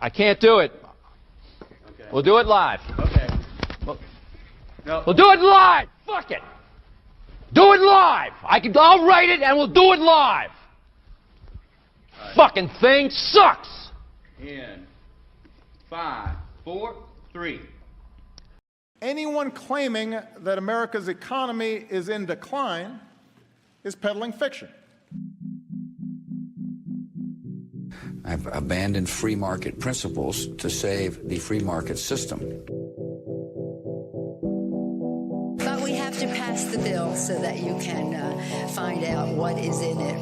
I can't do it. Okay. We'll do it live. Okay. No. We'll do it live. Fuck it. Do it live. I'll write it and we'll do it live. Right. Fucking thing sucks. In 5, 4, 3. Anyone claiming that America's economy is in decline is peddling fiction. I've abandoned free market principles to save the free market system. But we have to pass the bill so that you can find out what is in it.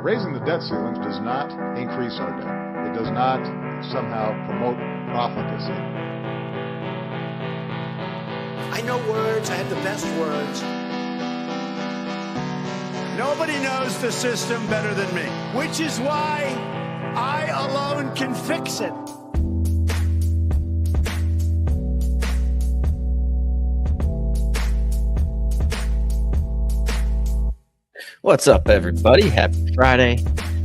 Raising the debt ceilings does not increase our debt. It does not somehow promote profligacy. I know words. I have the best words. Nobody knows the system better than me, which is why I alone can fix it. What's up, everybody? Happy Friday,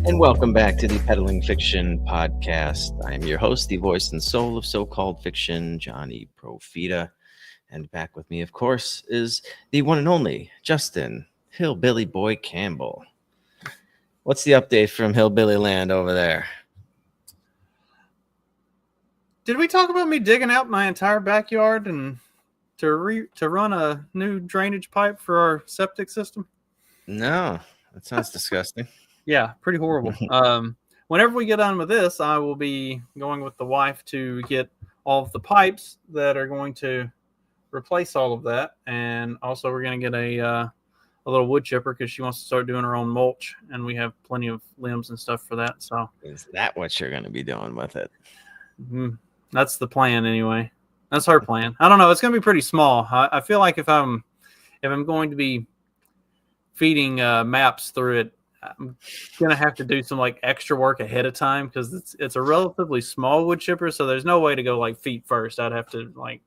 and welcome back to the Peddling Fiction Podcast. I am your host, the voice and soul of so-called fiction, Johnny Profita. And back with me, of course, is the one and only Justin Hillbilly Boy Campbell. What's the update from Hillbilly Land over there? Did we talk about me digging out my entire backyard and to run a new drainage pipe for our septic system? No, that sounds disgusting. Yeah, pretty horrible. Whenever we get done with this, I will be going with the wife to get all of the pipes that are going to replace all of that, and also we're going to get a little wood chipper because she wants to start doing her own mulch, and we have plenty of limbs and stuff for that. So is that what you're going to be doing with it? That's the plan anyway. That's her plan. I don't know. It's going to be pretty small. I feel like if I'm going to be feeding maps through it, I'm going to have to do some like extra work ahead of time because it's a relatively small wood chipper. So there's no way to go like feet first. I'd have to like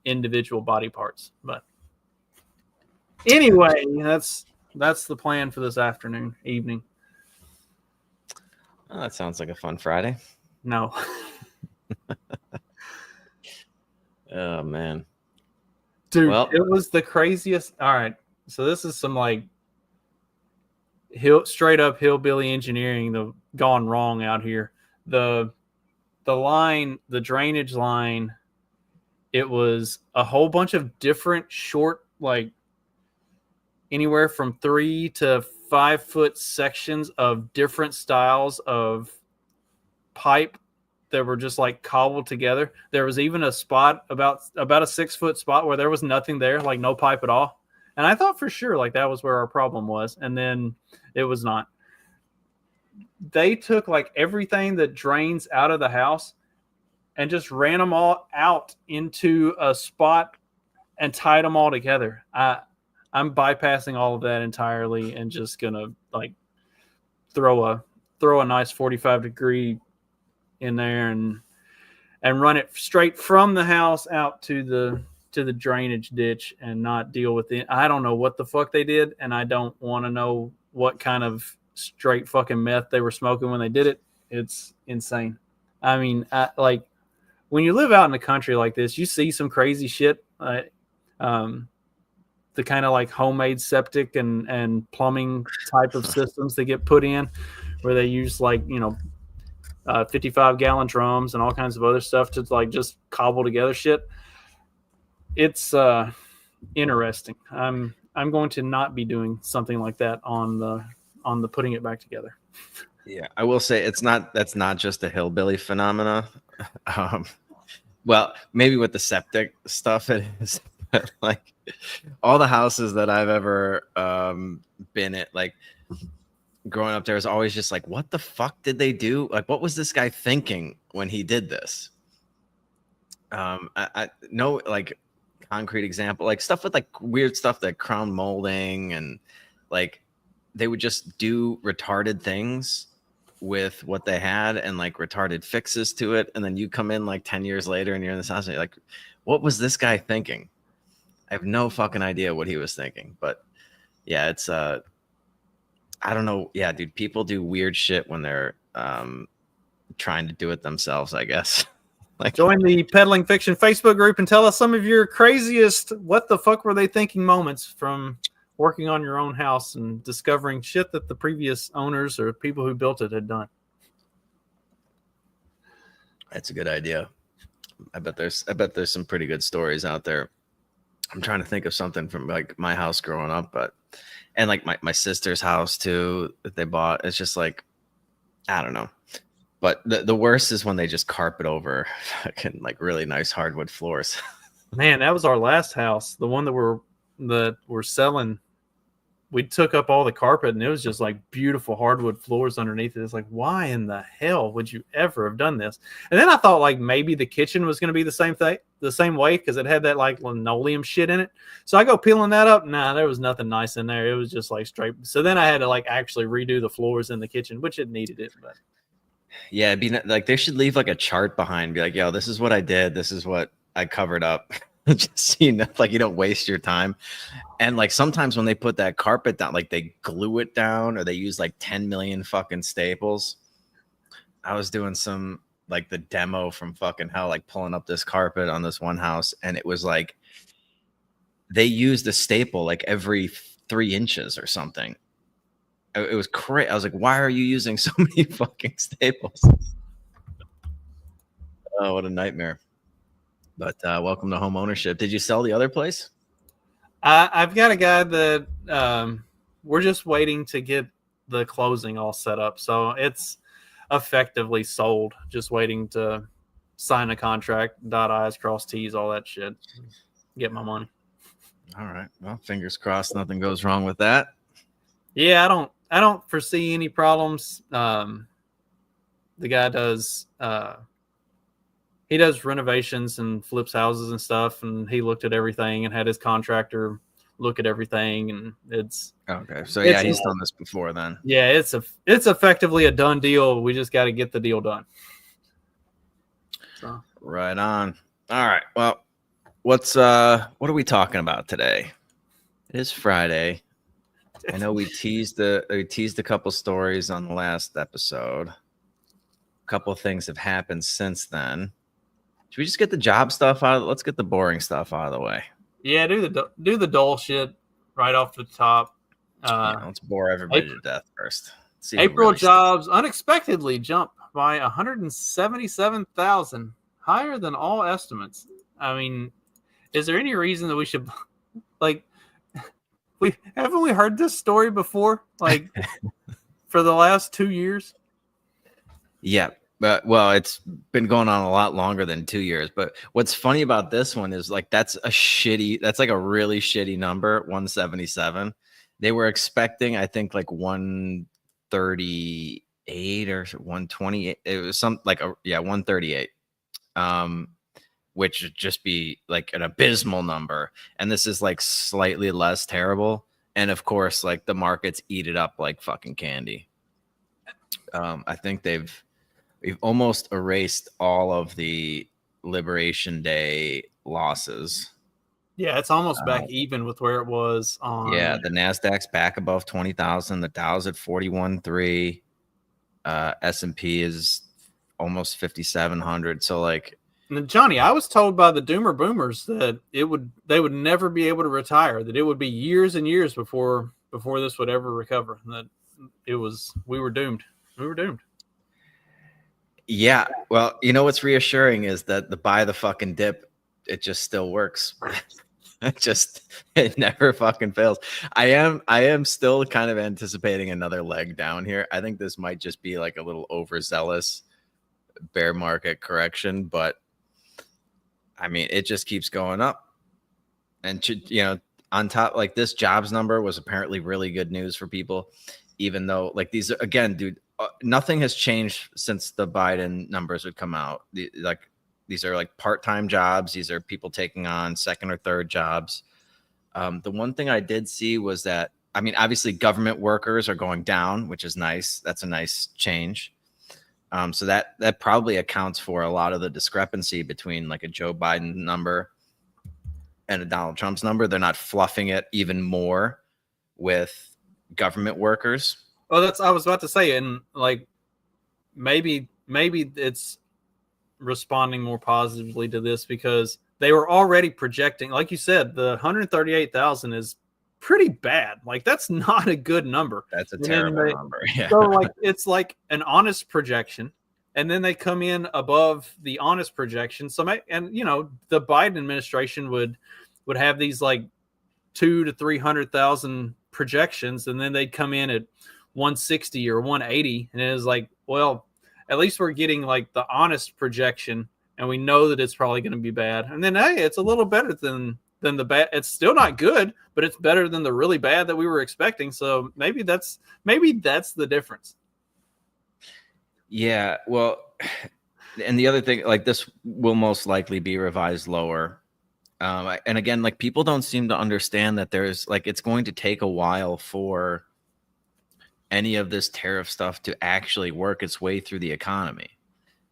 individual body parts. But anyway, that's the plan for this evening. Oh, that sounds like a fun Friday. No. Oh, man. Dude, it was the craziest. All right. So this is some like straight up hillbilly engineering gone wrong out here. The drainage line, it was a whole bunch of different short, like anywhere from 3 to 5 foot sections of different styles of pipe that were just like cobbled together. There was even a spot about a 6 foot spot where there was nothing there, like no pipe at all. And I thought for sure like that was where our problem was. And then it was not. They took like everything that drains out of the house and just ran them all out into a spot and tied them all together. I'm bypassing all of that entirely and just gonna like throw a nice 45-degree in there and run it straight from the house out to the drainage ditch and not deal with it. I don't know what the fuck they did, and I don't want to know what kind of straight fucking meth they were smoking when they did it. It's insane. I mean, like when you live out in the country like this, you see some crazy shit. The kind of like homemade septic and plumbing type of systems that get put in where they use like, 55-gallon drums and all kinds of other stuff to like just cobble together shit. It's interesting. I'm going to not be doing something like that on the putting it back together. Yeah, I will say that's not just a hillbilly phenomena. Well, maybe with the septic stuff it is, but like all the houses that I've ever been at, like growing up, there was always just like, what the fuck did they do? Like, what was this guy thinking when he did this? I know like concrete example, like stuff with like weird stuff like crown molding and like they would just do retarded things with what they had and like retarded fixes to it. And then you come in like 10 years later and you're in this house and you're like, what was this guy thinking? I have no fucking idea what he was thinking, but yeah, it's I don't know. Yeah, dude, people do weird shit when they're trying to do it themselves, I guess. Like, join the Peddling Fiction Facebook group and tell us some of your craziest what the fuck were they thinking moments from working on your own house and discovering shit that the previous owners or people who built it had done. That's a good idea. I bet there's some pretty good stories out there. I'm trying to think of something from like my house growing up, and like my sister's house too that they bought. It's just like, I don't know. But the worst is when they just carpet over fucking like really nice hardwood floors. Man, that was our last house. The one that we're selling. We took up all the carpet and it was just like beautiful hardwood floors underneath it. It's like, why in the hell would you ever have done this? And then I thought like maybe the kitchen was going to be the same thing, the same way, because it had that like linoleum shit in it. So I go peeling that up. Nah, there was nothing nice in there. It was just like straight. So then I had to like actually redo the floors in the kitchen, which it needed it. But yeah, it'd be like they should leave like a chart behind. Be like, yo, this is what I did. This is what I covered up. Just so you know, like you don't waste your time. And like sometimes when they put that carpet down, like they glue it down or they use like 10 million fucking staples. I was doing some like the demo from fucking hell, like pulling up this carpet on this one house, and it was like they used a staple like every 3 inches or something. It was crazy. I was like, why are you using so many fucking staples? Oh, what a nightmare. But welcome to home ownership. Did you sell the other place? I've got a guy that we're just waiting to get the closing all set up. So it's effectively sold, just waiting to sign a contract, dot I's, cross T's, all that shit. Get my money. All right. Well, fingers crossed nothing goes wrong with that. Yeah, I don't foresee any problems. The guy does he does renovations and flips houses and stuff, and he looked at everything and had his contractor look at everything, and it's okay. So yeah, he's done this before then. Yeah, it's effectively a done deal. We just got to get the deal done. So. Right on. All right. Well, what are we talking about today? It is Friday. I know we teased a couple stories on the last episode. A couple of things have happened since then. Should we just get the job stuff out? Let's get the boring stuff out of the way. Yeah, do the dull shit right off the top. Let's bore everybody to death first. April jobs unexpectedly jump by 177,000, higher than all estimates. I mean, is there any reason that we should like? Haven't we heard this story before? Like for the last 2 years? Yeah. But well, it's been going on a lot longer than 2 years. But what's funny about this one is like that's like a really shitty number, 177. They were expecting, I think, like 138 or 128. It was 138. Which would just be like an abysmal number. And this is like slightly less terrible. And of course, like the markets eat it up like fucking candy. I think we've almost erased all of the Liberation Day losses. Yeah, it's almost back even with where it was on. Yeah, the NASDAQ's back above 20,000. The Dow's at 41.3. S&P is almost 5,700. So like, Johnny, I was told by the Doomer Boomers that they would never be able to retire. That it would be years and years before this would ever recover. That we were doomed. We were doomed. Yeah, well, you know what's reassuring is that the buy the fucking dip, it just still works. It never fucking fails. I am still kind of anticipating another leg down here. I think this might just be like a little overzealous bear market correction, but I mean, it just keeps going up. And on top, like this jobs number was apparently really good news for people, even though like these are, again, dude, nothing has changed since the Biden numbers would come out. These are like part-time jobs. These are people taking on second or third jobs. The one thing I did see was that, I mean, obviously government workers are going down, which is nice. That's a nice change. So that probably accounts for a lot of the discrepancy between like a Joe Biden number and a Donald Trump's number. They're not fluffing it even more with government workers. Well, that's I was about to say, and like maybe it's responding more positively to this because they were already projecting, like you said, the 138,000 is pretty bad. Like that's not a good number. That's a terrible number. Yeah. So like it's like an honest projection, and then they come in above the honest projection. So and you know the Biden administration would have these like 200,000 to 300,000 projections, and then they'd come in at 160 or 180, and it was like, well, at least we're getting like the honest projection, and we know that it's probably going to be bad. And then hey, it's a little better than the bad. It's still not good, but it's better than the really bad that we were expecting. So maybe that's the difference. Yeah, well, and the other thing, like this will most likely be revised lower. And again, like people don't seem to understand that there's like it's going to take a while for any of this tariff stuff to actually work its way through the economy.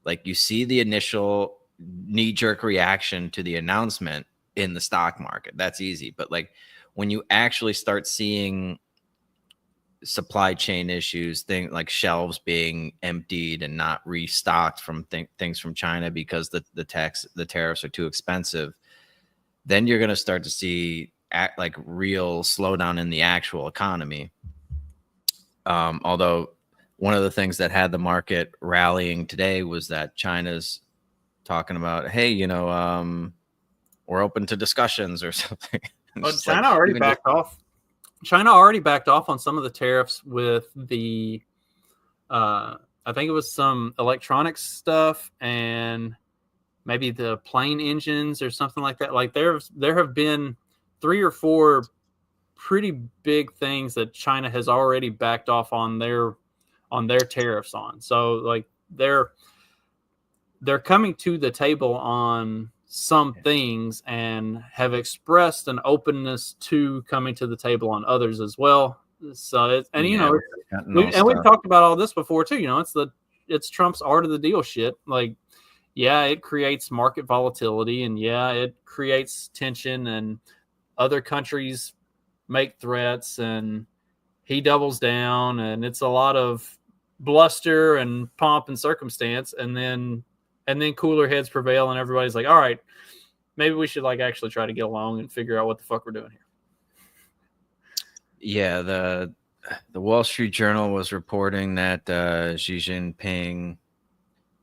Like you see the initial knee-jerk reaction to the announcement in the stock market. That's easy. But like when you actually start seeing supply chain issues, things like shelves being emptied and not restocked from things from China because the tariffs are too expensive, then you're going to start to see like real slowdown in the actual economy. Although one of the things that had the market rallying today was that China's talking about, hey, you know, we're open to discussions or something. But China already backed off. China already backed off on some of the tariffs with the, I think it was some electronics stuff and maybe the plane engines or something like that. Like there have been 3 or 4 pretty big things that China has already backed off on their tariffs on. So like they're coming to the table on some things and have expressed an openness to coming to the table on others as well. So we've talked about all this before too. You know, it's Trump's art of the deal shit. Like, yeah, it creates market volatility, and yeah, it creates tension, and other countries make threats, and he doubles down, and it's a lot of bluster and pomp and circumstance, and then cooler heads prevail, and everybody's like, all right, maybe we should like actually try to get along and figure out what the fuck we're doing here. Yeah, the Wall Street Journal was reporting that Xi Jinping,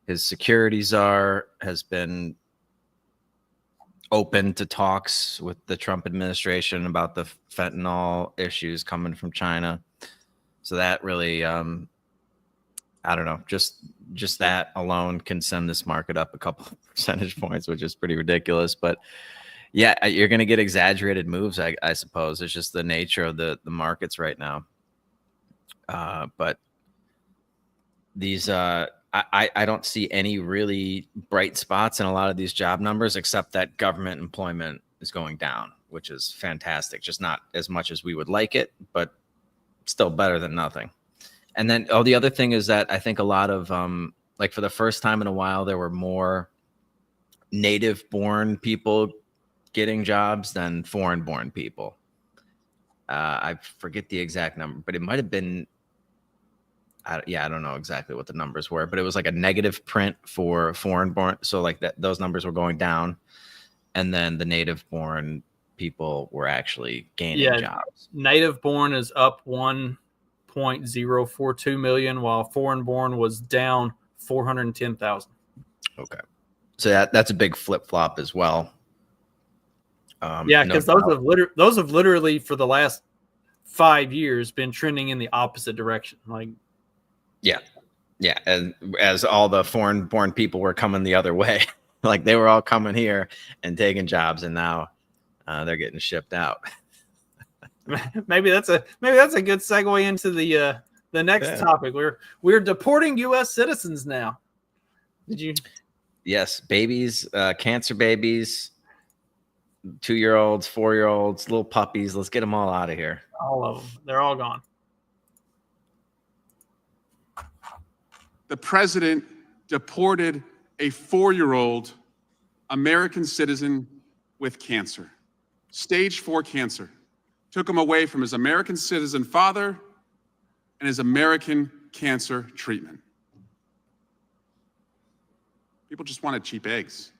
his security czar, has been open to talks with the Trump administration about the fentanyl issues coming from China. So that really, I don't know, just that alone can send this market up a couple of percentage points, which is pretty ridiculous. But yeah, you're going to get exaggerated moves, I suppose. It's just the nature of the markets right now. But these, I don't see any really bright spots in a lot of these job numbers, except that government employment is going down, which is fantastic. Just not as much as we would like it, but still better than nothing. And then, the other thing is that I think a lot of, like for the first time in a while, there were more native-born people getting jobs than foreign-born people. I forget the exact number, but it might have been, I don't know exactly what the numbers were, but it was like a negative print for foreign-born. So like those numbers were going down, and then the native-born people were actually gaining jobs. Native-born is up 1.042 million, while foreign-born was down 410,000. Okay, so that's a big flip-flop as well. Because those have literally for the last 5 years been trending in the opposite direction. Like, yeah, and as all the foreign-born people were coming the other way, like they were all coming here and taking jobs, and now they're getting shipped out. Maybe that's a good segue into the next topic. We're deporting U.S. citizens now. Did you? Yes, babies, cancer babies, 2-year-olds, 4-year-olds, little puppies. Let's get them all out of here. All of them. They're all gone. The president deported a 4-year-old American citizen with cancer, stage 4 cancer. Took him away from his American citizen father and his American cancer treatment. People just wanted cheap eggs.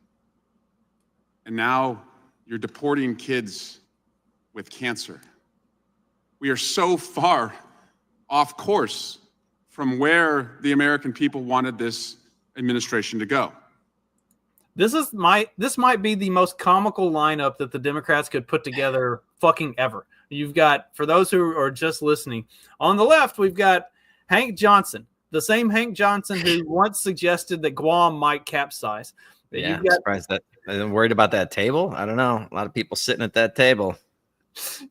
And now you're deporting kids with cancer. We are so far off course from where the American people wanted this administration to go. This might be the most comical lineup that the Democrats could put together fucking ever. You've got, for those who are just listening, on the left, we've got Hank Johnson, the same Hank Johnson who once suggested that Guam might capsize. Yeah, I'm surprised that I'm worried about that table. I don't know. A lot of people sitting at that table.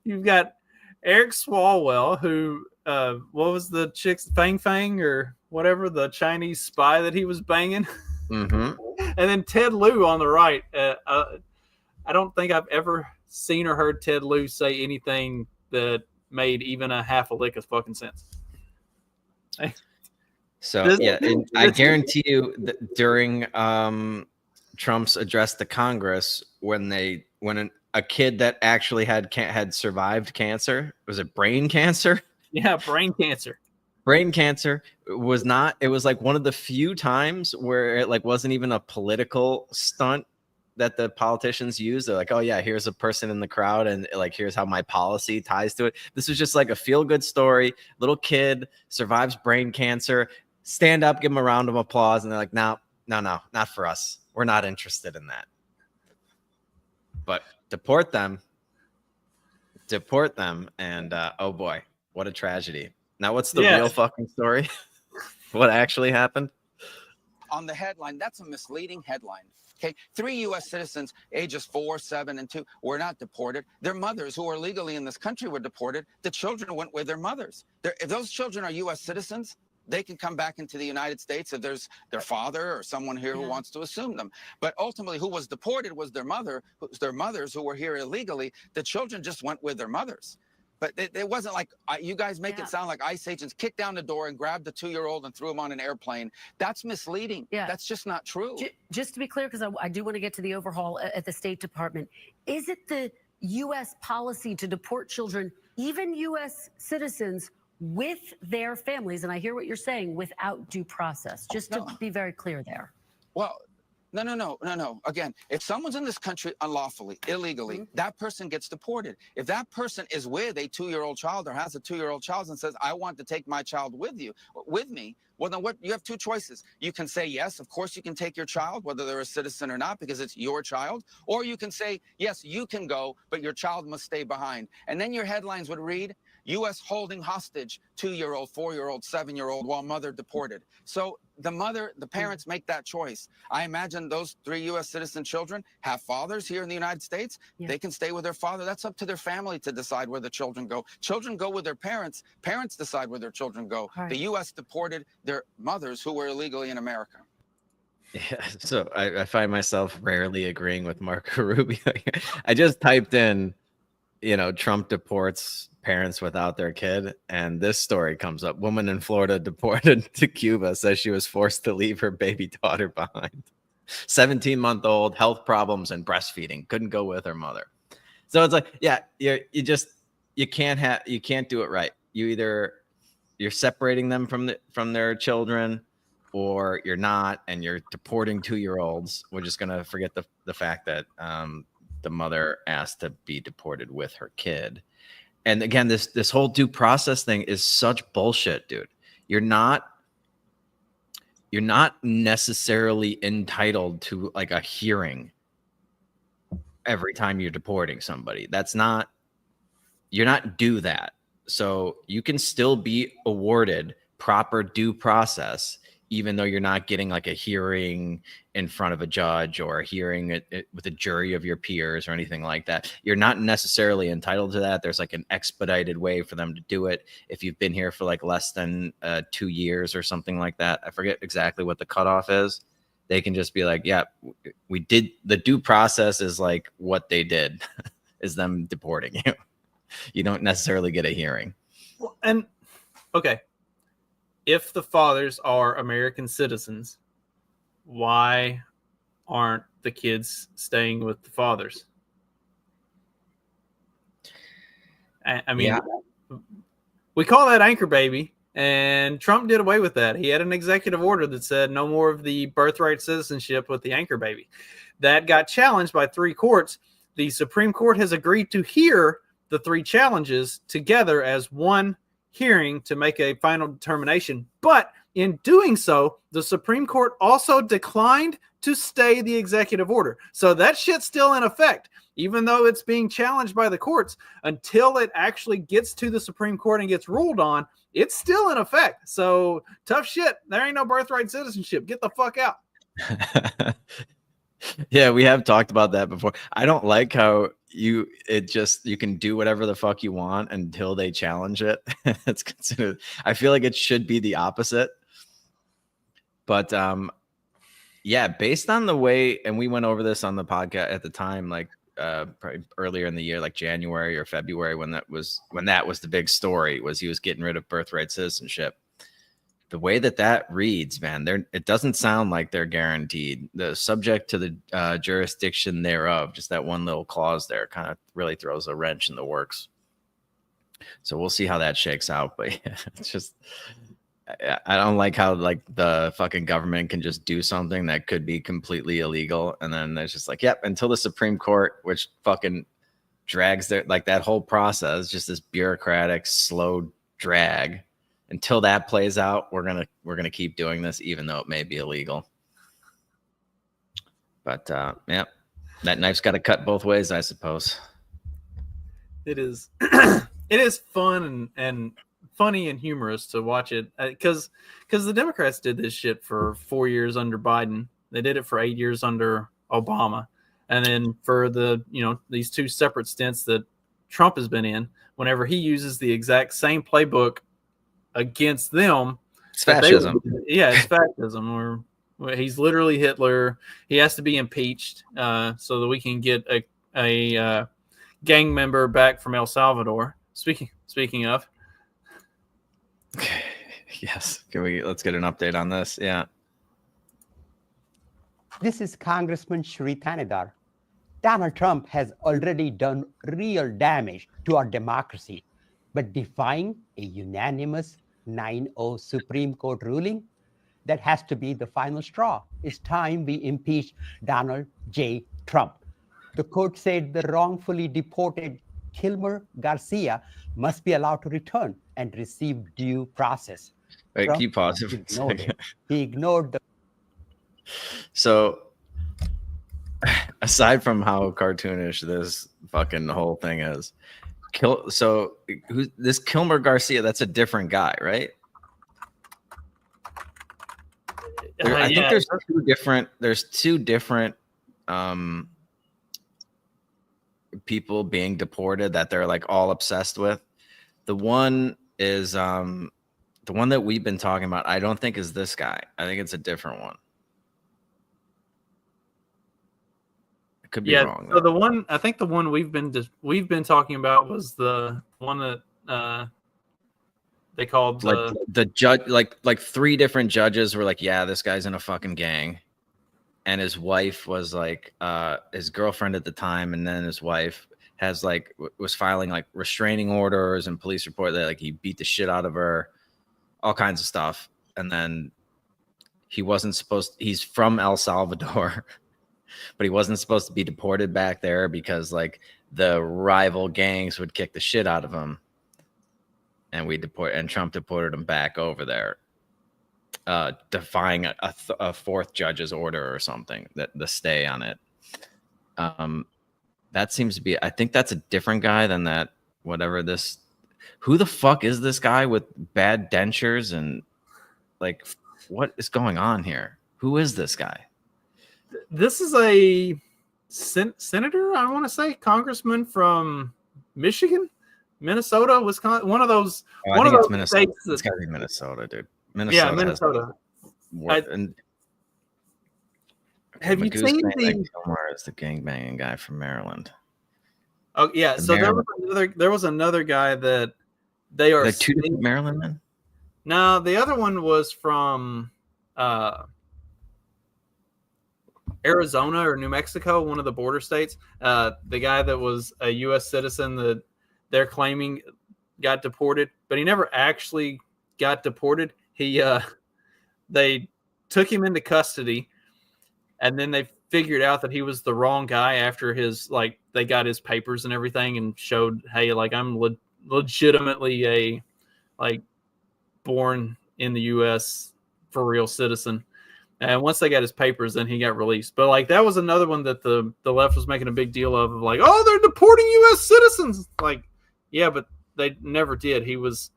You've got Eric Swalwell, who, what was the chick's Fang Fang or whatever, the Chinese spy that he was banging? Mm-hmm. And then Ted Lieu on the right. I don't think I've ever seen or heard Ted Lieu say anything that made even a half a lick of fucking sense. So, and I guarantee you that during Trump's address to Congress, when a kid that actually had survived cancer, was it brain cancer? Yeah, brain cancer. Brain cancer was not. It was like one of the few times where it like wasn't even a political stunt that the politicians use. They're like, oh yeah, here's a person in the crowd, and like here's how my policy ties to it. This was just like a feel-good story. Little kid survives brain cancer. Stand up, give him a round of applause, and they're like, no, not for us. We're not interested in that. But deport them, and oh boy, what a tragedy. Now, what's the real fucking story? What actually happened? On the headline, that's a misleading headline. Okay, 3 U.S. citizens, ages 4, 7, and 2, were not deported. Their mothers, who are legally in this country, were deported. The children went with their mothers. If those children are U.S. citizens, they can come back into the United States if there's their father or someone here who wants to assume them. But ultimately, who was deported was their mothers who were here illegally. The children just went with their mothers. But it wasn't like you guys make it sound like ICE agents kicked down the door and grabbed the 2-year-old and threw him on an airplane. That's misleading. Yeah. That's just not true. Just to be clear, because I do want to get to the overhaul at the State Department, is it the U.S. policy to deport children, even U.S. citizens, with their families? And I hear what you're saying, without due process. Just to be very clear there. Well, no. Again, if someone's in this country unlawfully, illegally, that person gets deported. If that person is with a 2-year-old child or has a 2-year-old child and says, I want to take my child with me, well, then what? You have 2 choices. You can say, yes, of course you can take your child, whether they're a citizen or not, because it's your child. Or you can say, yes, you can go, but your child must stay behind. And then your headlines would read, U.S. holding hostage 2-year-old, 4-year-old, 7-year-old while mother deported. So the parents make that choice. I imagine those 3 U.S. citizen children have fathers here in the United States. Yeah. They can stay with their father. That's up to their family to decide where the children go. Children go with their parents. Parents decide where their children go. Right. The U.S. deported their mothers who were illegally in America. Yeah, so I find myself rarely agreeing with Marco Rubio. I just typed in, Trump deports parents without their kid, and this story comes up. Woman in Florida deported to Cuba says she was forced to leave her baby daughter behind. 17-month-old, health problems and breastfeeding, couldn't go with her mother. So it's like, yeah, you can't do it right. You're separating them from their children, or you're not, and you're deporting 2-year-olds. We're just gonna forget the fact that the mother asked to be deported with her kid. And again, this whole due process thing is such bullshit, dude. You're not necessarily entitled to like a hearing every time you're deporting somebody. You're not due that. So you can still be awarded proper due process, even though you're not getting like a hearing in front of a judge or a hearing with a jury of your peers or anything like that. You're not necessarily entitled to that. There's like an expedited way for them to do it. If you've been here for like less than 2 years or something like that, I forget exactly what the cutoff is. They can just be like, yeah, we did. The due process is like what they did is them deporting you. You don't necessarily get a hearing. Well, and okay. If the fathers are American citizens, why aren't the kids staying with the fathers? I mean, we call that anchor baby, And Trump did away with that. He had an executive order that said no more of the birthright citizenship with the anchor baby. That got challenged by 3 courts. The Supreme Court has agreed to hear the 3 challenges together as one hearing to make a final determination. But in doing so, the Supreme Court also declined to stay the executive order. So that shit's still in effect, even though it's being challenged by the courts. Until it actually gets to the Supreme Court and gets ruled on, it's still in effect. So tough shit. There ain't no birthright citizenship. Get the fuck out. Yeah, we have talked about that before. I don't like how you can do whatever the fuck you want until they challenge it. It's considered. I feel like it should be the opposite. But yeah, based on the way, and we went over this on the podcast at the time, like probably earlier in the year, like January or February, when that was the big story, was he was getting rid of birthright citizenship. The way that reads, man, it doesn't sound like they're guaranteed. The subject to the jurisdiction thereof, just that one little clause there, kind of really throws a wrench in the works. So we'll see how that shakes out. But yeah, it's just, I don't like how like the fucking government can just do something that could be completely illegal, and then there's just like, yep, until the Supreme Court, which fucking drags their like that whole process, just this bureaucratic slow drag. Until that plays out, we're gonna keep doing this, even though it may be illegal. But yeah, that knife's got to cut both ways, I suppose. It is. It is fun and funny and humorous to watch it, because the Democrats did this shit for 4 years under Biden. They did it for 8 years under Obama, and then for these 2 separate stints that Trump has been in, whenever he uses the exact same playbook against them, it's fascism. It's fascism. Or he's literally Hitler. He has to be impeached so that we can get a gang member back from El Salvador. Speaking of, yes, let's get an update on this? Yeah. This is Congressman Shri Thanedar. Donald Trump has already done real damage to our democracy, but defying a unanimous 9-0 Supreme Court ruling, that has to be the final straw. It's time we impeach Donald J. Trump. The court said the wrongfully deported Kilmer Garcia must be allowed to return and receive due process. Wait, Trump keep pausing for a second. He ignored the... So, aside from how cartoonish this fucking whole thing is, who's this Kilmer Garcia? That's a different guy, right? I think there's two different people being deported that they're like all obsessed with. The one is the one that we've been talking about. I don't think is this guy. I think it's a different one. Could be wrong. So the one we've been talking about was the one that they called the judge. Like 3 different judges were like, yeah, this guy's in a fucking gang, and his wife was like his girlfriend at the time, and then his wife was filing like restraining orders and police report that like he beat the shit out of her, all kinds of stuff, and then he's from El Salvador. But he wasn't supposed to be deported back there because like the rival gangs would kick the shit out of him, and Trump deported him back over there, defying a 4th judge's order or something, that the stay on it. That seems to be. I think that's a different guy than that. Whatever this. Who the fuck is this guy with bad dentures and like what is going on here? Who is this guy? This is a senator, I want to say, congressman from Michigan, Minnesota, Wisconsin, one of those. Oh, I think it's Minnesota. It's got to be Minnesota, dude. Minnesota. Have you seen Kilmer is the gangbanging guy from Maryland? Oh yeah, so there was another guy that they are. Like 2 different Maryland men? No, the other one was from Arizona or New Mexico, one of the border states. The guy that was a U.S. citizen that they're claiming got deported, but he never actually got deported, they took him into custody, and then they figured out that he was the wrong guy after they got his papers and everything and showed, hey, like I'm legitimately a born in the U.S. for real citizen. And once they got his papers, then he got released. But like that was another one that the left was making a big deal of like, oh, they're deporting U.S. citizens. Like, yeah, but they never did. He was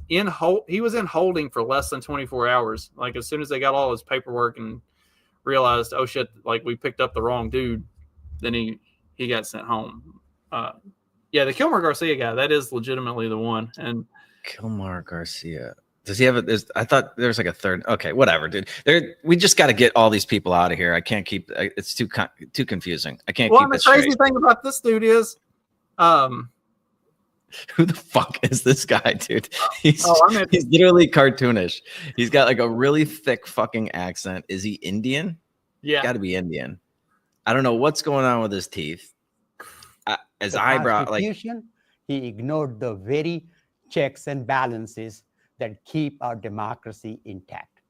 in holding for less than 24 hours. Like as soon as they got all his paperwork and realized, oh shit, like we picked up the wrong dude, then he got sent home. Yeah, the Kilmer Garcia guy, that is legitimately the one. And Kilmer Garcia. Does he have I thought there was like a third. Okay, whatever, dude. We just got to get all these people out of here. I can't keep. It's too confusing. I can't. Well, keep the crazy thing about this dude is, who the fuck is this guy, dude? He's literally cartoonish. He's got like a really thick fucking accent. Is he Indian? Yeah, got to be Indian. I don't know what's going on with his teeth. His eyebrow, like he ignored the very checks and balances that keep our democracy intact.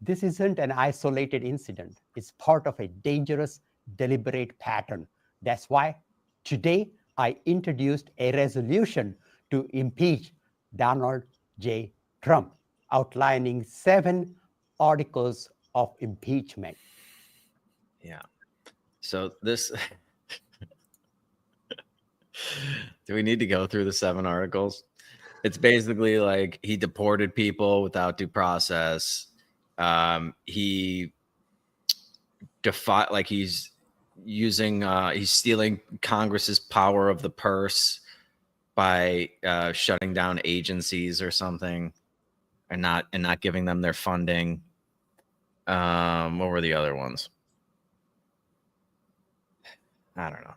This isn't an isolated incident. It's part of a dangerous, deliberate pattern. That's why today I introduced a resolution to impeach Donald J. Trump, outlining 7 articles of impeachment. Yeah. So this... Do we need to go through the 7 articles? It's basically like he deported people without due process. He defied, like he's stealing Congress's power of the purse by shutting down agencies or something, and not giving them their funding. What were the other ones? I don't know.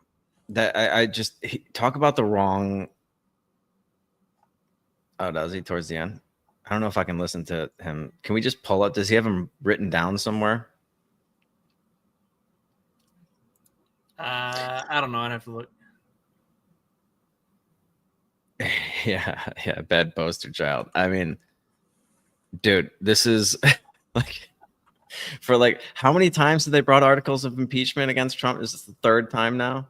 That I just talk about the wrong. Oh, does he towards the end? I don't know if I can listen to him. Can we just pull up? Does he have him written down somewhere? I don't know. I'd have to look. Yeah, bad poster child. I mean, dude, this is like for like how many times have they brought articles of impeachment against Trump? Is this the 3rd time now?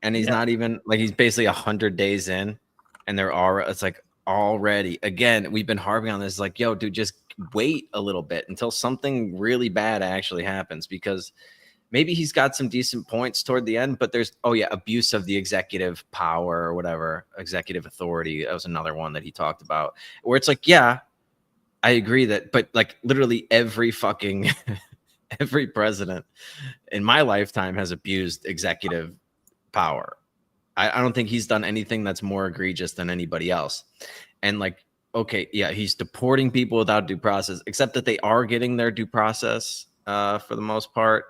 And he's not even like he's basically 100 days in, and it's like already again we've been harping on this like, yo, dude, just wait a little bit until something really bad actually happens, because maybe he's got some decent points toward the end, but there's abuse of the executive power or whatever, executive authority. That was another one that he talked about, where it's like, yeah, I agree that, but like literally every fucking every president in my lifetime has abused executive power. I don't think he's done anything that's more egregious than anybody else. And like, okay, yeah, he's deporting people without due process, except that they are getting their due process for the most part.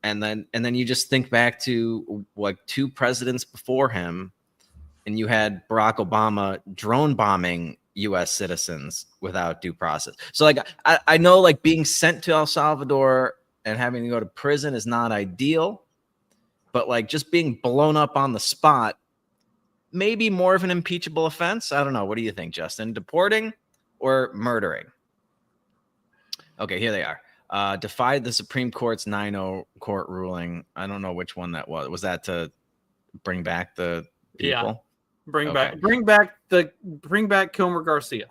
And then you just think back to like 2 presidents before him, and you had Barack Obama drone bombing U.S. citizens without due process. So like, I know like being sent to El Salvador and having to go to prison is not ideal, but like just being blown up on the spot, maybe more of an impeachable offense. I don't know. What do you think, Justin? Deporting or murdering? Okay, here they are. Defied the Supreme Court's 9-0 court ruling. I don't know which one that was. Was that to bring back the people? Yeah. Bring back Kilmer Garcia.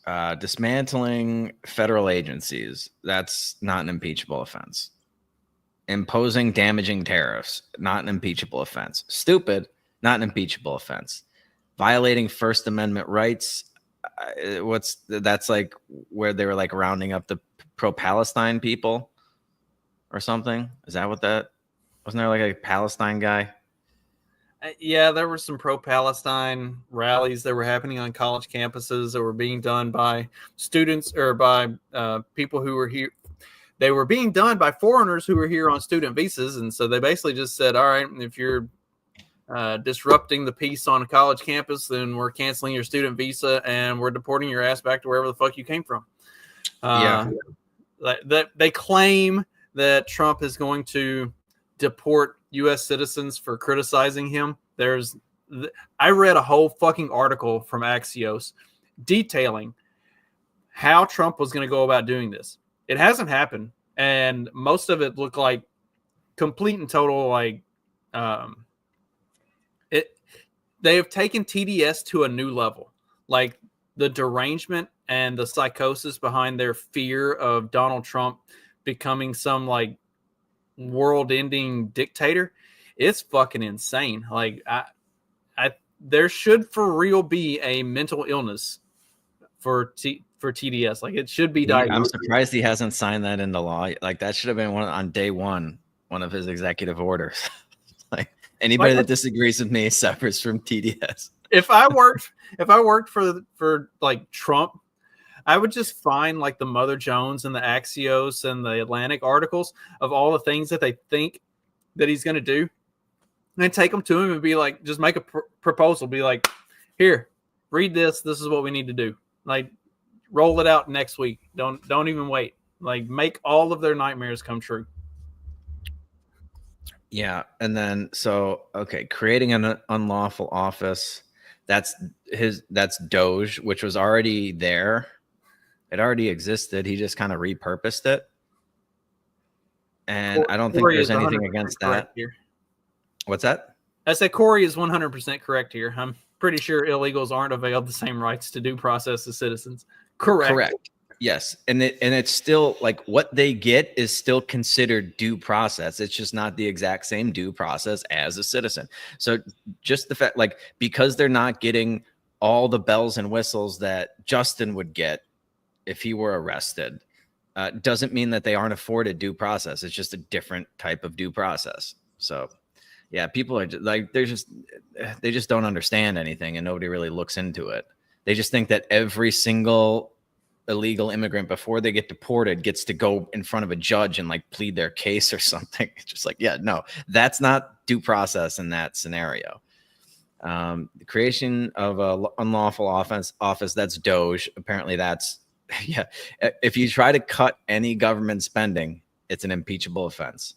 Dismantling federal agencies. That's not an impeachable offense. Imposing damaging tariffs, not an impeachable offense. Stupid, not an impeachable offense. Violating First Amendment rights. That's like where they were like rounding up the pro-Palestine people or something. Is that what that wasn't there like a Palestine guy? Yeah, there were some pro-Palestine rallies that were happening on college campuses that were being done by students or by people who were here. They were being done by foreigners who were here on student visas. And so they basically just said, all right, if you're disrupting the peace on a college campus, then we're canceling your student visa and we're deporting your ass back to wherever the fuck you came from. They claim that Trump is going to deport U.S. citizens for criticizing him. I read a whole fucking article from Axios, detailing how Trump was going to go about doing this. It hasn't happened, and most of it looked like complete and total they have taken TDS to a new level. Like the derangement and the psychosis behind their fear of Donald Trump becoming some like world-ending dictator, it's fucking insane. Like there should for real be a mental illness for TDS. Like it should be diagnosed. I'm surprised he hasn't signed that into law. Like that should have been on day one of his executive orders. Like anybody that disagrees with me suffers from TDS. If I worked for like Trump, I would just find like the Mother Jones and the Axios and the Atlantic articles of all the things that they think that he's going to do, and then take them to him and be like, just make a proposal. Be like, here, read this. This is what we need to do. Like, roll it out next week. Don't even wait. Like, make all of their nightmares come true. Yeah, and then creating an unlawful office. That's Doge, which was already there. It already existed. He just kind of repurposed it. And I don't think there's anything against that. Here. What's that? I said Corey is 100% correct here. I'm pretty sure illegals aren't availed the same rights to due process as citizens. Correct. Yes. And it's still like what they get is still considered due process. It's just not the exact same due process as a citizen. So just the fact, like, because they're not getting all the bells and whistles that Justin would get if he were arrested, doesn't mean that they aren't afforded due process. It's just a different type of due process. So yeah, people are like, they just don't understand anything, and nobody really looks into it. They just think that every single illegal immigrant before they get deported gets to go in front of a judge and like plead their case or something. It's just like, yeah, no, that's not due process in that scenario. The creation of a unlawful office, that's Doge. Apparently that's, yeah. If you try to cut any government spending, it's an impeachable offense.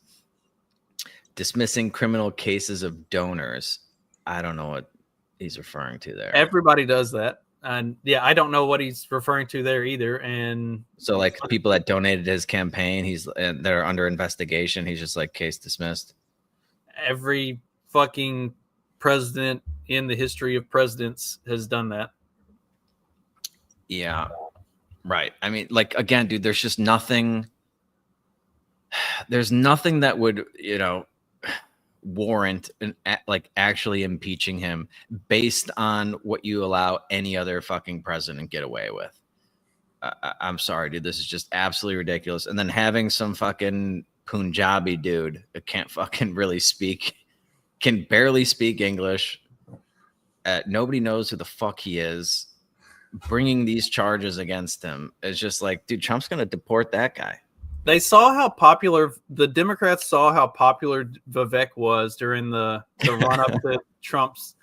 Dismissing criminal cases of donors. I don't know what he's referring to there. Everybody does that. And yeah, I don't know what he's referring to there either. And so like people that donated his campaign, they're under investigation. He's just like case dismissed. Every fucking president in the history of presidents has done that. Yeah. Right. I mean, like, again, dude, there's just nothing. There's nothing that would, warrant like actually impeaching him based on what you allow any other fucking president get away with. I'm sorry, dude. This is just absolutely ridiculous. And then having some fucking Punjabi dude that can't fucking really speak, can barely speak English. Nobody knows who the fuck he is. Bringing these charges against him is just like, dude, Trump's going to deport that guy. They saw how popular the Democrats saw how popular Vivek was during the run up to Trump's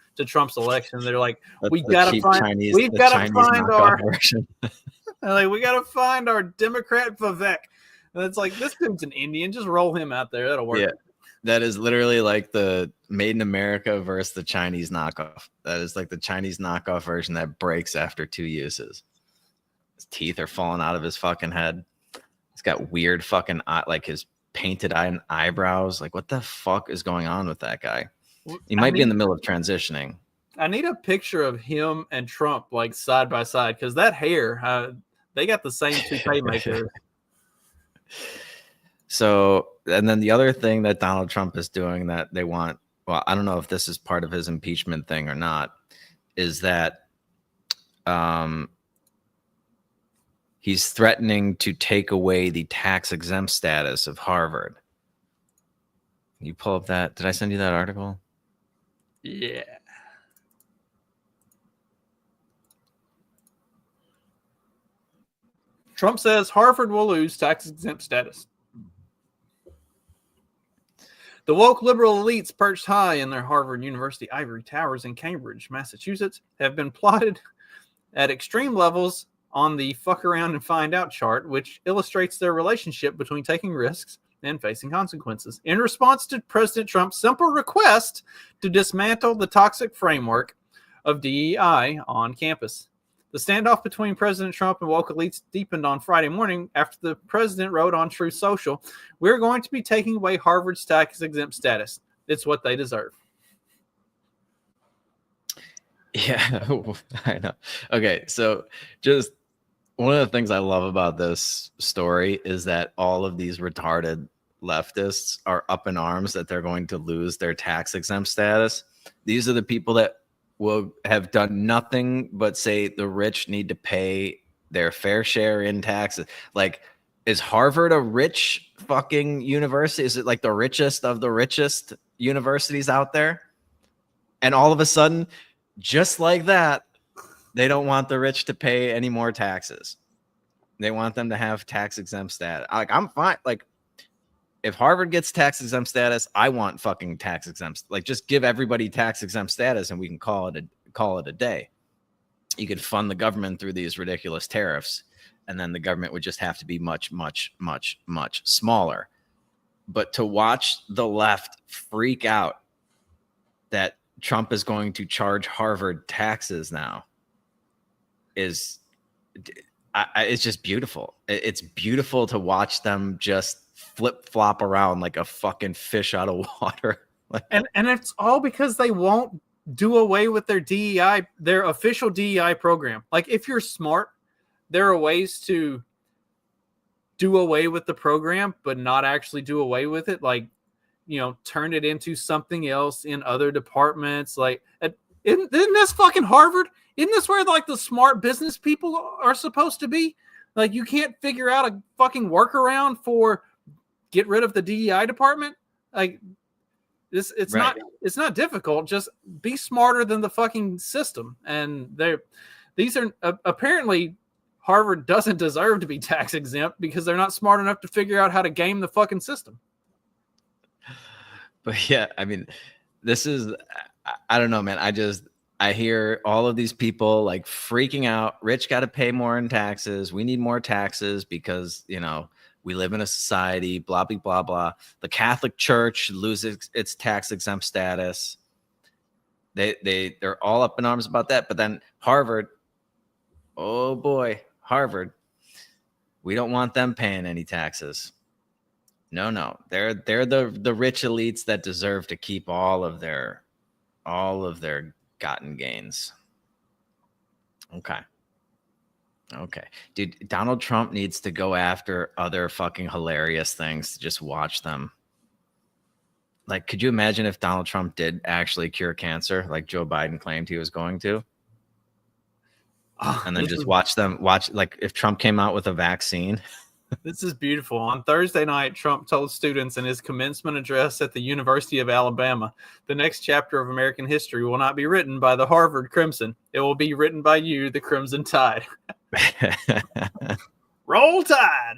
election. They're like, we gotta find our Democrat Vivek. And it's like, this dude's an Indian. Just roll him out there. That'll work. Yeah, that is literally like the Made in America versus the Chinese knockoff. That is like the Chinese knockoff version that breaks after 2 uses. His teeth are falling out of his fucking head. He's got weird fucking like his painted eyebrows. Like, what the fuck is going on with that guy? He might be in the middle of transitioning. I need a picture of him and Trump like side by side, because that hair, they got the same toupee maker. So, and then the other thing that Donald Trump is doing that they want, well, I don't know if this is part of his impeachment thing or not, is that he's threatening to take away the tax exempt status of Harvard. Can you pull up that? Did I send you that article? Yeah. Trump says Harvard will lose tax exempt status. The woke liberal elites perched high in their Harvard University ivory towers in Cambridge, Massachusetts, have been plotted at extreme levels on the fuck around and find out chart, which illustrates their relationship between taking risks and facing consequences. In response to President Trump's simple request to dismantle the toxic framework of DEI on campus, The standoff between President Trump and woke elites deepened on Friday morning after the president wrote on Truth Social, "We're going to be taking away Harvard's tax-exempt status. It's what they deserve." Yeah, I know. Okay, so just one of the things I love about this story is that all of these retarded leftists are up in arms that they're going to lose their tax-exempt status. These are the people that will have done nothing but say the rich need to pay their fair share in taxes. Like, is Harvard a rich fucking university? Is it like the richest of the richest universities out there? And all of a sudden, just like that, they don't want the rich to pay any more taxes. They want them to have tax exempt status. Like, I'm fine. Like, if Harvard gets tax exempt status, I want fucking tax exempt. Like, just give everybody tax exempt status, and we can call it a day. You could fund the government through these ridiculous tariffs, and then the government would just have to be much, much, much, much smaller. But to watch the left freak out that Trump is going to charge Harvard taxes now is, it's just beautiful. It's beautiful to watch them just flip flop around like a fucking fish out of water. And it's all because they won't do away with their DEI, their official DEI program. Like, if you're smart, there are ways to do away with the program, but not actually do away with it. Like, you know, turn it into something else in other departments. Like, isn't this fucking Harvard? Isn't this where like the smart business people are supposed to be? Like, you can't figure out a fucking workaround for get rid of the DEI department? Like, this, it's right. It's not difficult. Just be smarter than the fucking system. And these are apparently Harvard doesn't deserve to be tax exempt because they're not smart enough to figure out how to game the fucking system. But yeah, I mean, this is, I don't know, man. I hear all of these people like freaking out. Rich got to pay more in taxes. We need more taxes because, you know, we live in a society, blah, blah, blah, blah. The Catholic Church loses its tax exempt status. They're all up in arms about that. But then Harvard, oh boy, Harvard, we don't want them paying any taxes. No, they're the rich elites that deserve to keep all of their gotten gains. Okay, dude, Donald Trump needs to go after other fucking hilarious things to just watch them. Like, could you imagine if Donald Trump did actually cure cancer, like Joe Biden claimed he was going to? And then just watch like if Trump came out with a vaccine. This is beautiful. On Thursday night, Trump told students in his commencement address at the University of Alabama, the next chapter of American history will not be written by the Harvard Crimson. It will be written by you, the Crimson Tide. Roll Tide.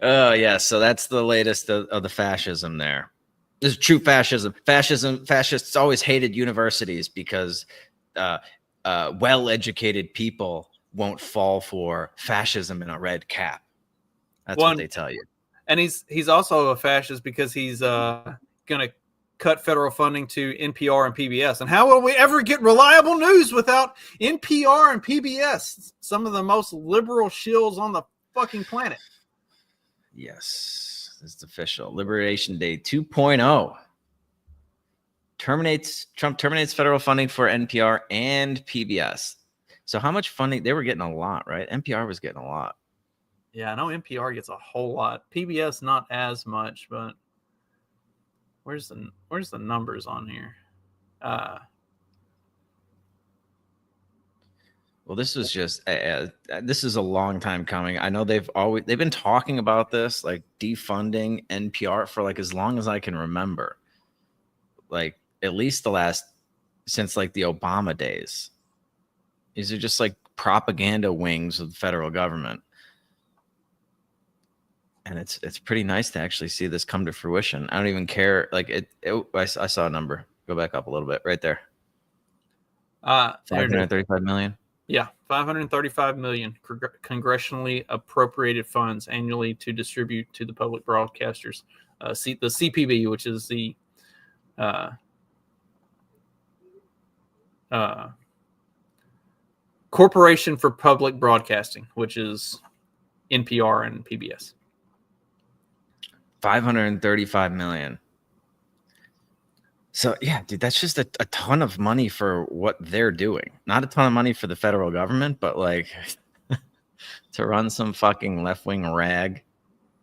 Oh, yeah. So that's the latest of the fascism there. This is true fascism. Fascists always hated universities because well-educated people won't fall for fascism in a red cap. That's what they tell you. And he's also a fascist because he's going to cut federal funding to NPR and PBS. And how will we ever get reliable news without NPR and PBS? Some of the most liberal shills on the fucking planet. Yes, it's official. Liberation Day 2.0. Trump terminates federal funding for NPR and PBS. So how much funding? They were getting a lot, right? NPR was getting a lot. Yeah, I know NPR gets a whole lot. PBS not as much, but where's the numbers on here? Well, this was just this is a long time coming. I know they've been talking about this, like defunding NPR for like as long as I can remember. Like at least since like the Obama days. These are just like propaganda wings of the federal government. And it's pretty nice to actually see this come to fruition. I don't even care. Like I saw a number. Go back up a little bit right there. 535 million. Yeah, 535 million congressionally appropriated funds annually to distribute to the public broadcasters. The CPB, which is the Corporation for Public Broadcasting, which is NPR and PBS. 535 million. So yeah, dude, that's just a ton of money for what they're doing. Not a ton of money for the federal government, but like to run some fucking left-wing rag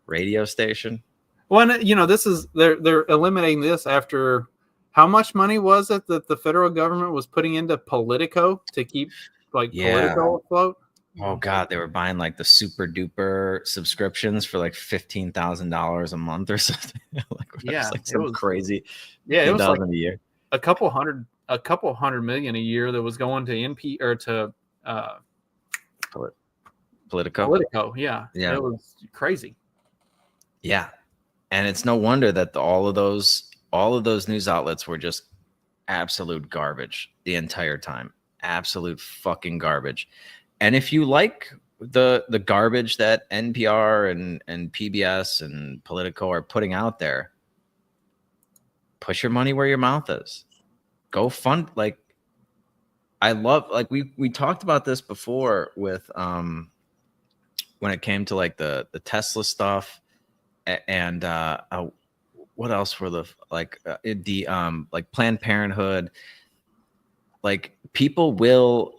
radio station. Well, and, you know, this is they're eliminating this after how much money was it that the federal government was putting into Politico to keep like Politico afloat? Oh god, they were buying like the super duper subscriptions for like $15,000 a month or something. Like, Yeah, like some crazy. Yeah, it was like a year. a couple hundred million a year that was going to NP or to Politico. Yeah, it was crazy. Yeah, and it's no wonder that all of those news outlets were just absolute garbage the entire time. Absolute fucking garbage. And if you like the garbage that NPR and PBS and Politico are putting out there, put your money where your mouth is. Go fund. Like, I love, like we talked about this before with when it came to like the Tesla stuff and what else were the like Planned Parenthood. Like, people will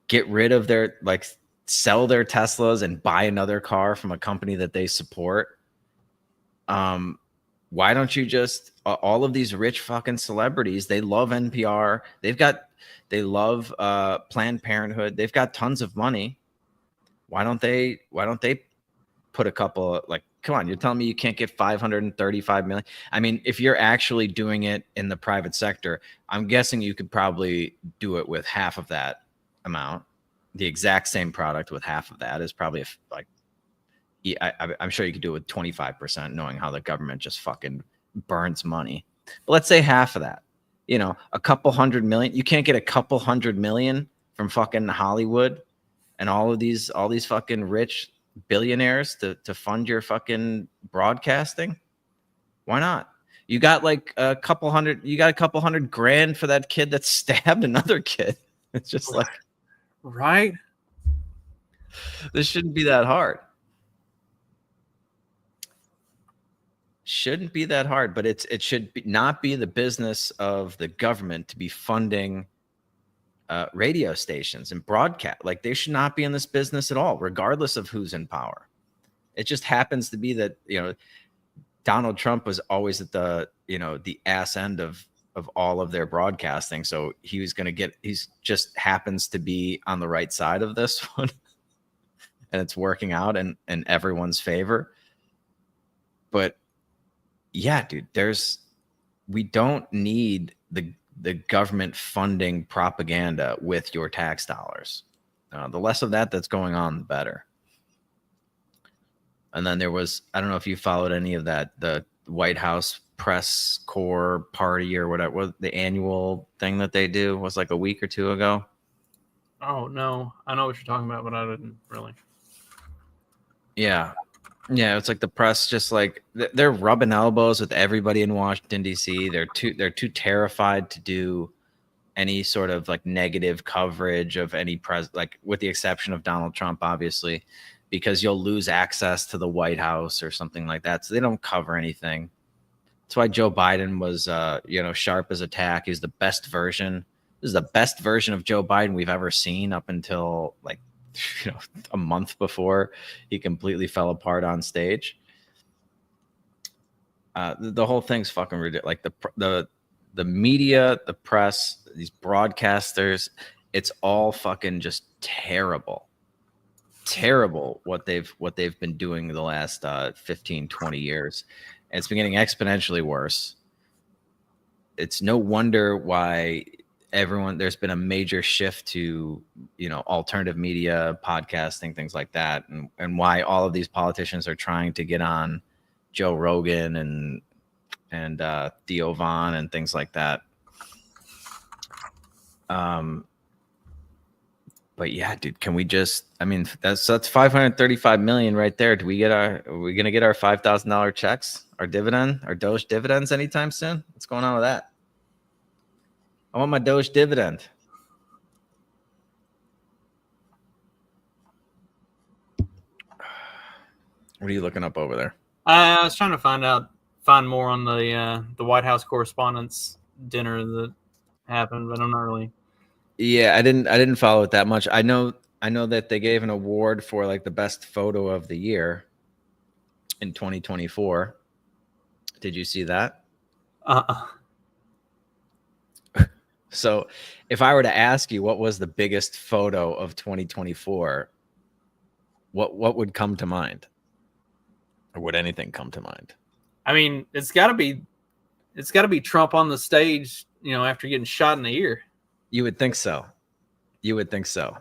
get rid of their, like, sell their Teslas and buy another car from a company that they support. Why don't you just, all of these rich fucking celebrities, they love NPR. They love Planned Parenthood. They've got tons of money. Why don't they put a couple of, like, come on, you're telling me you can't get 535 million? I mean, if you're actually doing it in the private sector, I'm guessing you could probably do it with half of that amount. The exact same product with half of that is probably I'm sure you could do it with 25%, knowing how the government just fucking burns money. But let's say half of that, you know, a couple hundred million. You can't get a couple hundred million from fucking Hollywood and all these fucking rich billionaires to fund your fucking broadcasting. Why not? You got like a couple hundred grand for that kid that stabbed another kid. It's just like, right? This shouldn't be that hard. Shouldn't be that hard, but it should not be the business of the government to be funding radio stations and broadcast. Like, they should not be in this business at all, regardless of who's in power. It just happens to be that, you know, Donald Trump was always at the, you know, the ass end of all of their broadcasting. So he's just happens to be on the right side of this one. And it's working out in everyone's favor. But yeah, dude, we don't need the government funding propaganda with your tax dollars. The less of that's going on, the better. And then there was, I don't know if you followed any of that, the White House press corps party or whatever, the annual thing that they do was like a week or two ago. Oh no, I know what you're talking about, but I didn't really. Yeah, it's like the press just like they're rubbing elbows with everybody in Washington D.C. They're too terrified to do any sort of like negative coverage of any like with the exception of Donald Trump, obviously, because you'll lose access to the White House or something like that. So they don't cover anything. That's why Joe Biden was, sharp as a tack. He's the best version. This is the best version of Joe Biden we've ever seen up until like, a month before he completely fell apart on stage. The whole thing's fucking ridiculous. Like the media, the press, these broadcasters, it's all fucking just terrible. Terrible what they've been doing the last 15, 20 years. And it's been getting exponentially worse. It's no wonder why there's been a major shift to, alternative media, podcasting, things like that. And why all of these politicians are trying to get on Joe Rogan and Theo Von and things like that. But yeah, dude, can we just, that's 535 million right there. Are we going to get our $5,000 checks, our Doge dividends anytime soon? What's going on with that? I want my Doge dividend. What are you looking up over there? I was trying to find more on the White House Correspondents' Dinner that happened, but I'm not really. Yeah, I didn't follow it that much. I know that they gave an award for like the best photo of the year in 2024. Did you see that? So, if I were to ask you what was the biggest photo of 2024, what would come to mind? Or would anything come to mind? I mean, it's got to be Trump on the stage, after getting shot in the ear. You would think so. You would think so.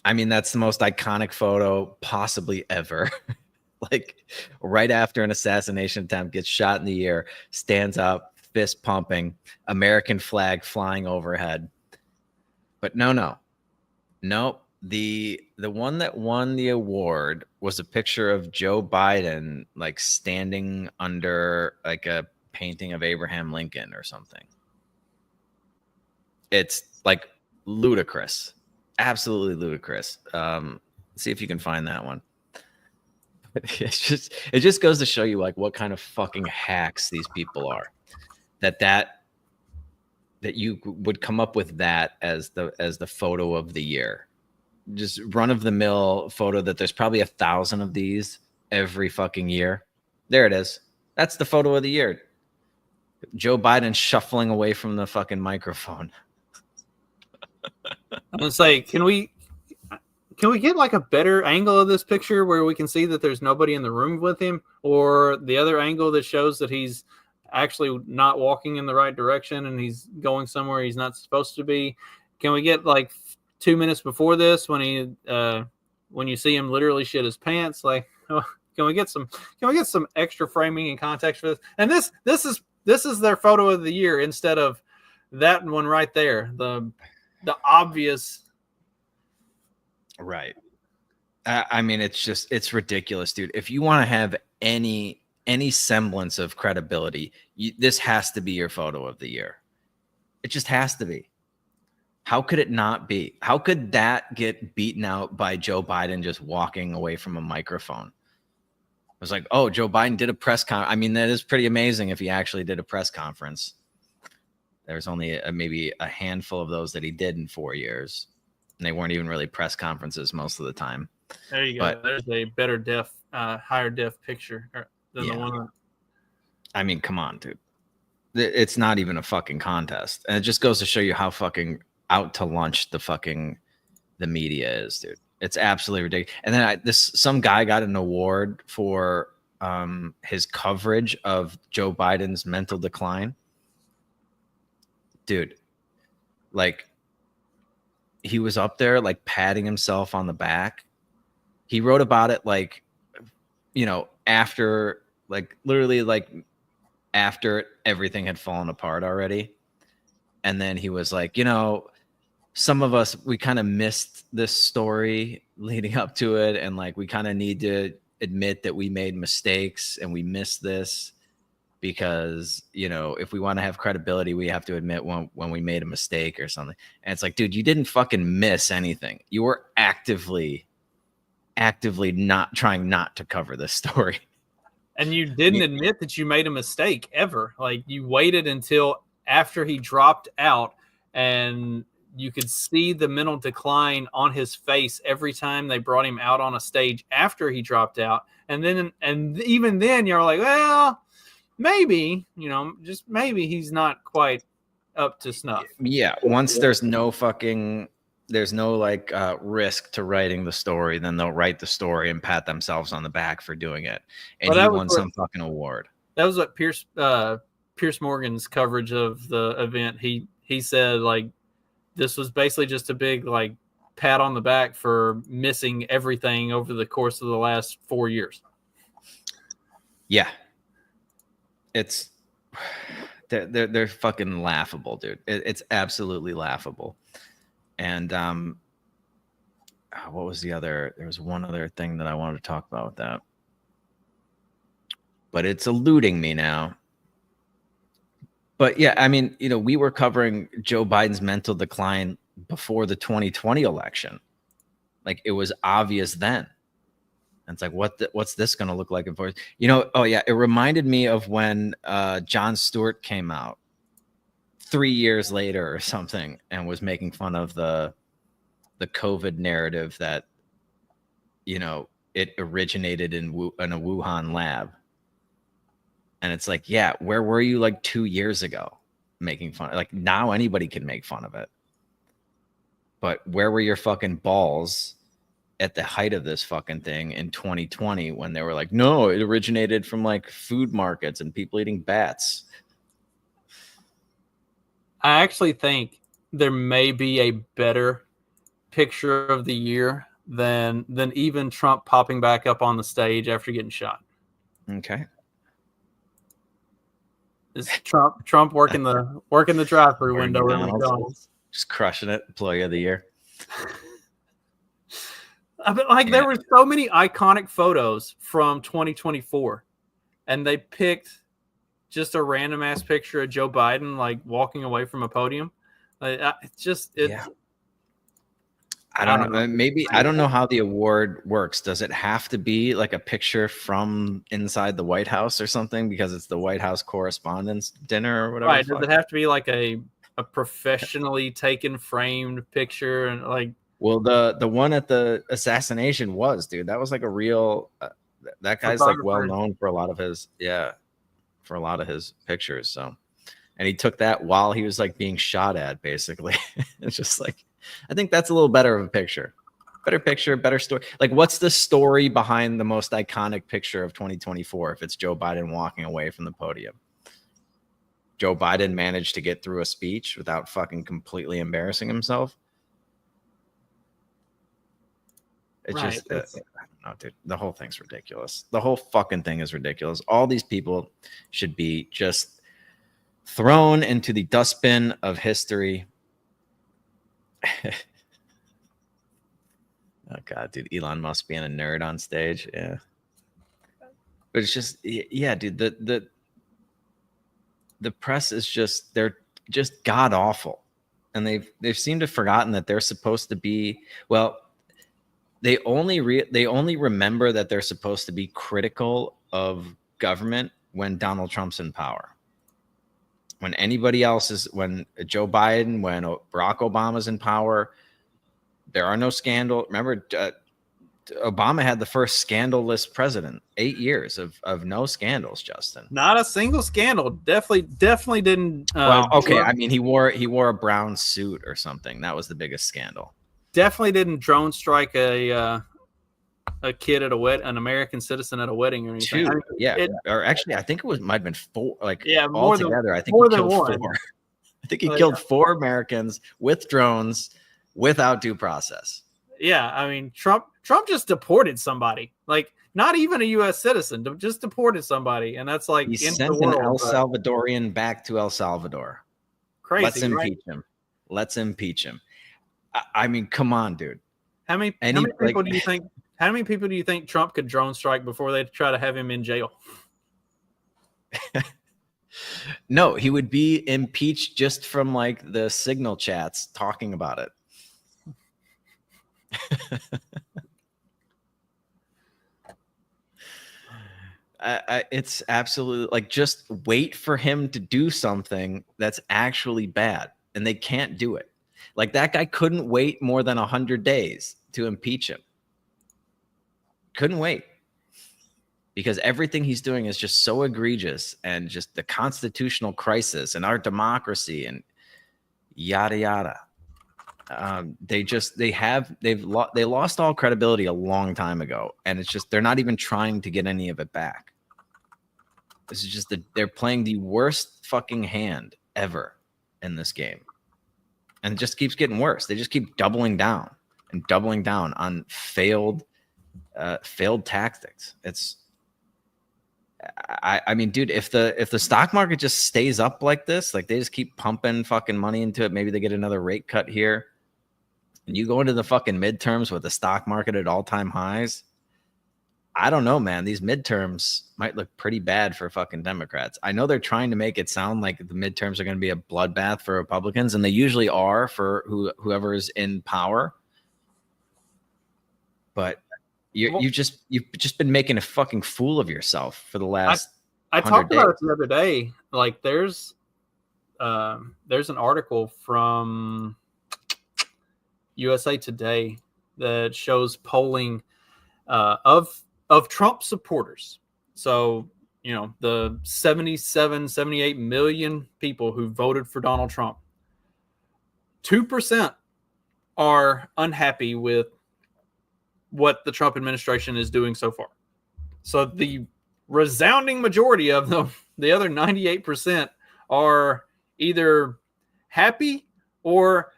I mean, that's the most iconic photo possibly ever. Like right after an assassination attempt, gets shot in the ear, stands up, fist pumping, American flag flying overhead. But no. The one that won the award was a picture of Joe Biden like standing under like a painting of Abraham Lincoln or something. It's like ludicrous, absolutely ludicrous. See if you can find that one. It just goes to show you like what kind of fucking hacks these people are. That you would come up with that as the photo of the year. Just run of the mill photo that there's probably 1,000 of these every fucking year. There it is. That's the photo of the year. Joe Biden shuffling away from the fucking microphone. I'm gonna say, can we get like a better angle of this picture where we can see that there's nobody in the room with him, or the other angle that shows that he's actually not walking in the right direction and he's going somewhere he's not supposed to be? Can we get like 2 minutes before this when you see him literally shit his pants? Like, can we get some extra framing and context for this? And this is their photo of the year instead of that one right there. The obvious. Right. I mean, it's ridiculous, dude. If you want to have any semblance of credibility, this has to be your photo of the year. It just has to be. How could it not be? How could that get beaten out by Joe Biden just walking away from a microphone? It was like, oh, Joe Biden did a press conference. I mean, that is pretty amazing if he actually did a press conference. There's only maybe a handful of those that he did in 4 years. And they weren't even really press conferences most of the time. There you go. There's a better higher def picture than the one. I mean, come on, dude. It's not even a fucking contest. And it just goes to show you how fucking out to lunch the media is, dude. It's absolutely ridiculous. And then some guy got an award for his coverage of Joe Biden's mental decline. Dude, like, he was up there like patting himself on the back. He wrote about it like, after like literally like after everything had fallen apart already. And then he was like, some of us, we kind of missed this story leading up to it. And like, we kind of need to admit that we made mistakes and we missed this because, if we want to have credibility, we have to admit when we made a mistake or something. And it's like, dude, you didn't fucking miss anything. You were actively not trying not to cover this story. And you didn't admit that you made a mistake ever. Like, you waited until after he dropped out and you could see the mental decline on his face every time they brought him out on a stage after he dropped out. And even then you're like, well, maybe, just maybe he's not quite up to snuff. Yeah. Once there's no risk to writing the story, then they'll write the story and pat themselves on the back for doing it. And he won some fucking award. That was what Pierce Morgan's coverage of the event. He said like this was basically just a big like pat on the back for missing everything over the course of the last 4 years. Yeah. They're fucking laughable, dude. It's absolutely laughable. And what was there was one other thing that I wanted to talk about with that, but it's eluding me now. But yeah, I mean, we were covering Joe Biden's mental decline before the 2020 election. Like, it was obvious then. And it's like, what's this going to look like? Oh yeah, it reminded me of when Jon Stewart came out 3 years later or something and was making fun of the COVID narrative that, it originated in a Wuhan lab. And it's like, yeah, where were you like 2 years ago making fun? Like now anybody can make fun of it. But where were your fucking balls at the height of this fucking thing in 2020 when they were like, no, it originated from like food markets and people eating bats? I actually think there may be a better picture of the year than even Trump popping back up on the stage after getting shot. Okay. Is Trump working the drive-through window at McDonald's? Just crushing it, employee of the year. There were so many iconic photos from 2024, and they picked just a random ass picture of Joe Biden like walking away from a podium. I don't know. Maybe I don't know how the award works. Does it have to be like a picture from inside the White House or something because it's the White House Correspondents' Dinner or whatever? Right. Does it have to be like a professionally taken framed picture and like? Well, the one at the assassination was, dude. That was like a real. That guy's like well known for a lot of his pictures. So, and he took that while he was like being shot at. Basically, it's just like. I think that's a little better of a picture. Better picture, better story. Like, what's the story behind the most iconic picture of 2024 if it's Joe Biden walking away from the podium? Joe Biden managed to get through a speech without fucking completely embarrassing himself. It's right. just, I don't know, dude. The whole thing's ridiculous. The whole fucking thing is ridiculous. All these people should be just thrown into the dustbin of history. Oh god, dude, Elon Musk being a nerd on stage. Yeah. But it's just, yeah, dude, the press is just, they're just god awful. And they've seemed to have forgotten that they're supposed to be, well, they only remember that they're supposed to be critical of government when Donald Trump's in power. When anybody else is, when Joe Biden, when Barack Obama's in power, there are no scandal. Remember, Obama had the first scandalous president, 8 years of no scandals, Justin. Not a single scandal. Definitely didn't. Well, okay. I mean, he wore a brown suit or something. That was the biggest scandal. Definitely didn't drone strike a kid at an American citizen at a wedding or anything. Or actually, I think it might have been 4. Like, more altogether, than, I think more he than killed one. 4. I think he killed 4 Americans with drones without due process. Yeah, I mean, Trump just deported somebody. Like, not even a U.S. citizen, just deported somebody, and that's like he sent an El Salvadorian back to El Salvador. Crazy. Let's impeach him. Let's impeach him. I mean, come on, dude. How many people do you think? How many people do you think Trump could drone strike before they try to have him in jail? No, he would be impeached just from like the signal chats talking about it. It's absolutely like, just wait for him to do something that's actually bad, and they can't do it. Like, that guy couldn't wait more than 100 days to impeach him. Couldn't wait, because everything he's doing is just so egregious, and just the constitutional crisis and our democracy and yada yada. They lost all credibility a long time ago, and it's just, they're not even trying to get any of it back. This is just they're playing the worst fucking hand ever in this game, and it just keeps getting worse. They just keep doubling down on failed tactics. It's, I mean, dude, if the stock market just stays up like this, like they just keep pumping fucking money into it, maybe they get another rate cut here, and you go into the fucking midterms with the stock market at all-time highs, I don't know, man. These midterms might look pretty bad for fucking Democrats. I know they're trying to make it sound like the midterms are going to be a bloodbath for Republicans, and they usually are for whoever is in power. But you've just been making a fucking fool of yourself for the last. I talked about it the other day. Like there's an article from USA Today that shows polling of Trump supporters. So, the 78 million people who voted for Donald Trump, 2% are unhappy with what the Trump administration is doing so far. So the resounding majority of them, the other 98%, are either happy or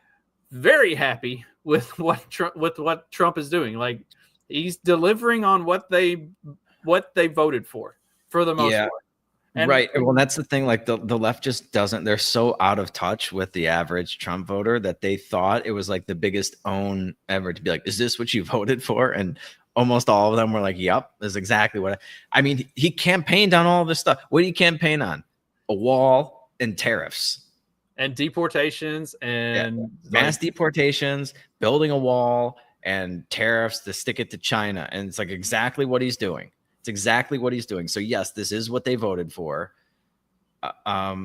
very happy with what Trump is doing. Like he's delivering on what they voted for the most part. And, right. Well, that's the thing. Like the left just doesn't. They're so out of touch with the average Trump voter that they thought it was like the biggest own ever to be like, "Is this what you voted for?" And almost all of them were like, "Yep, that's exactly what." I mean, he campaigned on all this stuff. What did he campaign on? A wall and tariffs and deportations and mass deportations, building a wall and tariffs to stick it to China. And it's like exactly what he's doing. It's exactly what he's doing. So yes, this is what they voted for. I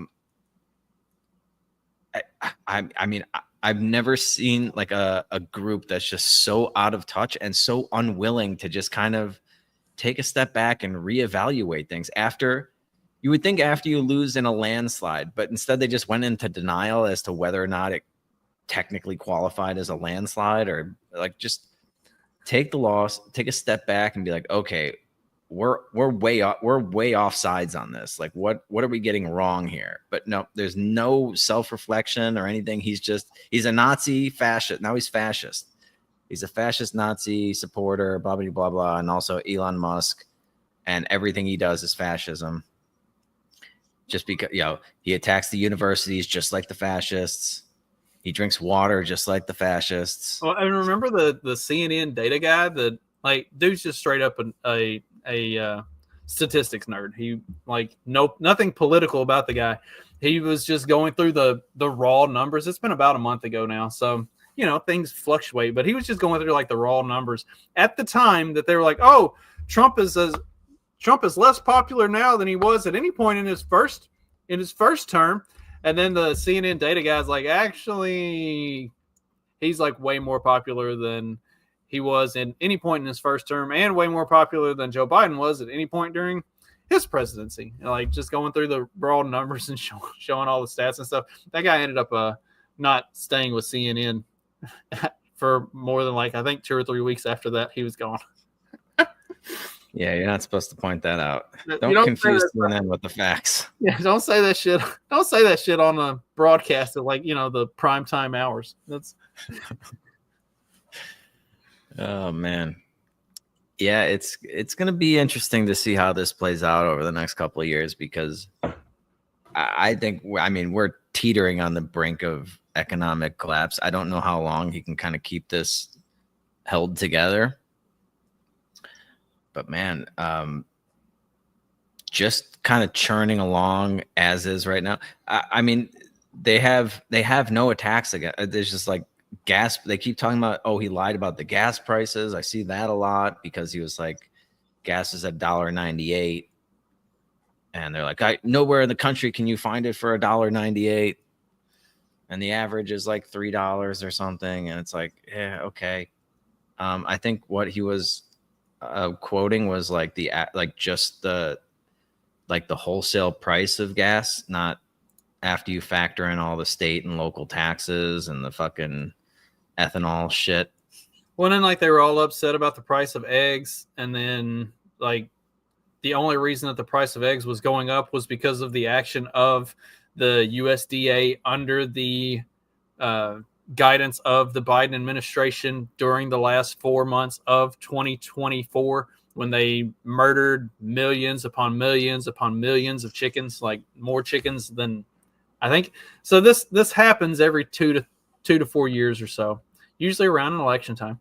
mean, I've never seen like a group that's just so out of touch and so unwilling to just kind of take a step back and reevaluate things you would think after you lose in a landslide, but instead they just went into denial as to whether or not it technically qualified as a landslide, or like just take the loss, take a step back and be like, okay, we're way off sides on this. Like what are we getting wrong here? But no, there's no self-reflection or anything. He's a Nazi fascist. Now he's fascist. He's a fascist Nazi supporter, blah, blah, blah, blah. And also Elon Musk, and everything he does is fascism. Just because, he attacks the universities just like the fascists. He drinks water just like the fascists. Well, I remember the CNN data guy that like dude's just straight up a statistics nerd. He nothing political about the guy. He was just going through the raw numbers. It's been about a month ago now, so things fluctuate. But he was just going through like the raw numbers at the time that they were like, "Oh, Trump is less popular now than he was at any point in his first term." And then the CNN data guy's like, actually, he's like way more popular than he was at any point in his first term, and way more popular than Joe Biden was at any point during his presidency. Like just going through the raw numbers and showing all the stats and stuff. That guy ended up not staying with CNN for more than I think 2 or 3 weeks after that. He was gone. Yeah, you're not supposed to point that out. Don't confuse CNN with the facts. Yeah, don't say that shit. Don't say that shit on a broadcast at the prime time hours. That's. Oh man, yeah, it's gonna be interesting to see how this plays out over the next couple of years, because I think we're teetering on the brink of economic collapse. I don't know how long he can kind of keep this held together. But man, just kind of churning along as is right now. I mean, they have no attacks again. There's just like gas. They keep talking about, oh, he lied about the gas prices. I see that a lot because he was like, gas is at $1.98, and they're like, nowhere in the country can you find it for $1.98, and the average is like $3 or something. And it's like, yeah, okay. I think what he was quoting was like the wholesale price of gas, not after you factor in all the state and local taxes and the fucking ethanol shit. Well, then they were all upset about the price of eggs, and then the only reason that the price of eggs was going up was because of the action of the USDA under the guidance of the Biden administration during the last 4 months of 2024, when they murdered millions upon millions upon millions of chickens, like more chickens than I think. So this happens every 2 to 4 years or so, usually around an election time.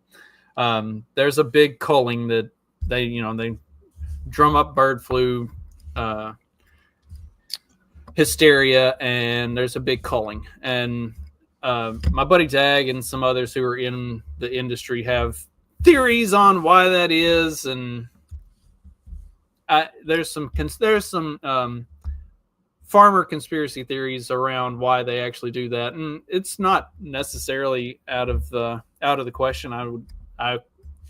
There's a big culling that they drum up bird flu hysteria, and there's a big culling. And my buddy Dag and some others who are in the industry have theories on why that is, and there's some farmer conspiracy theories around why they actually do that, and it's not necessarily out of the question. I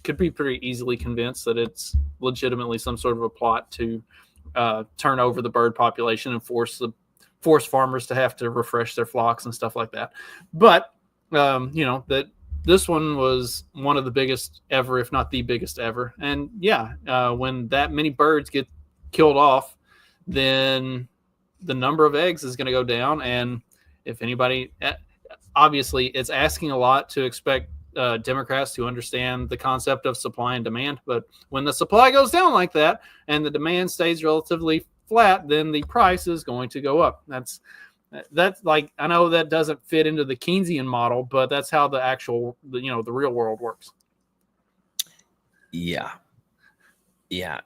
could be pretty easily convinced that it's legitimately some sort of a plot to turn over the bird population and force farmers to have to refresh their flocks and stuff like that. But that this one was one of the biggest ever, if not the biggest ever. And when that many birds get killed off, then the number of eggs is going to go down. And if anybody, obviously it's asking a lot to expect Democrats to understand the concept of supply and demand. But when the supply goes down like that and the demand stays relatively flat, then the price is going to go up. That's like, I know that doesn't fit into the Keynesian model, but that's how the actual, the real world works. Yeah.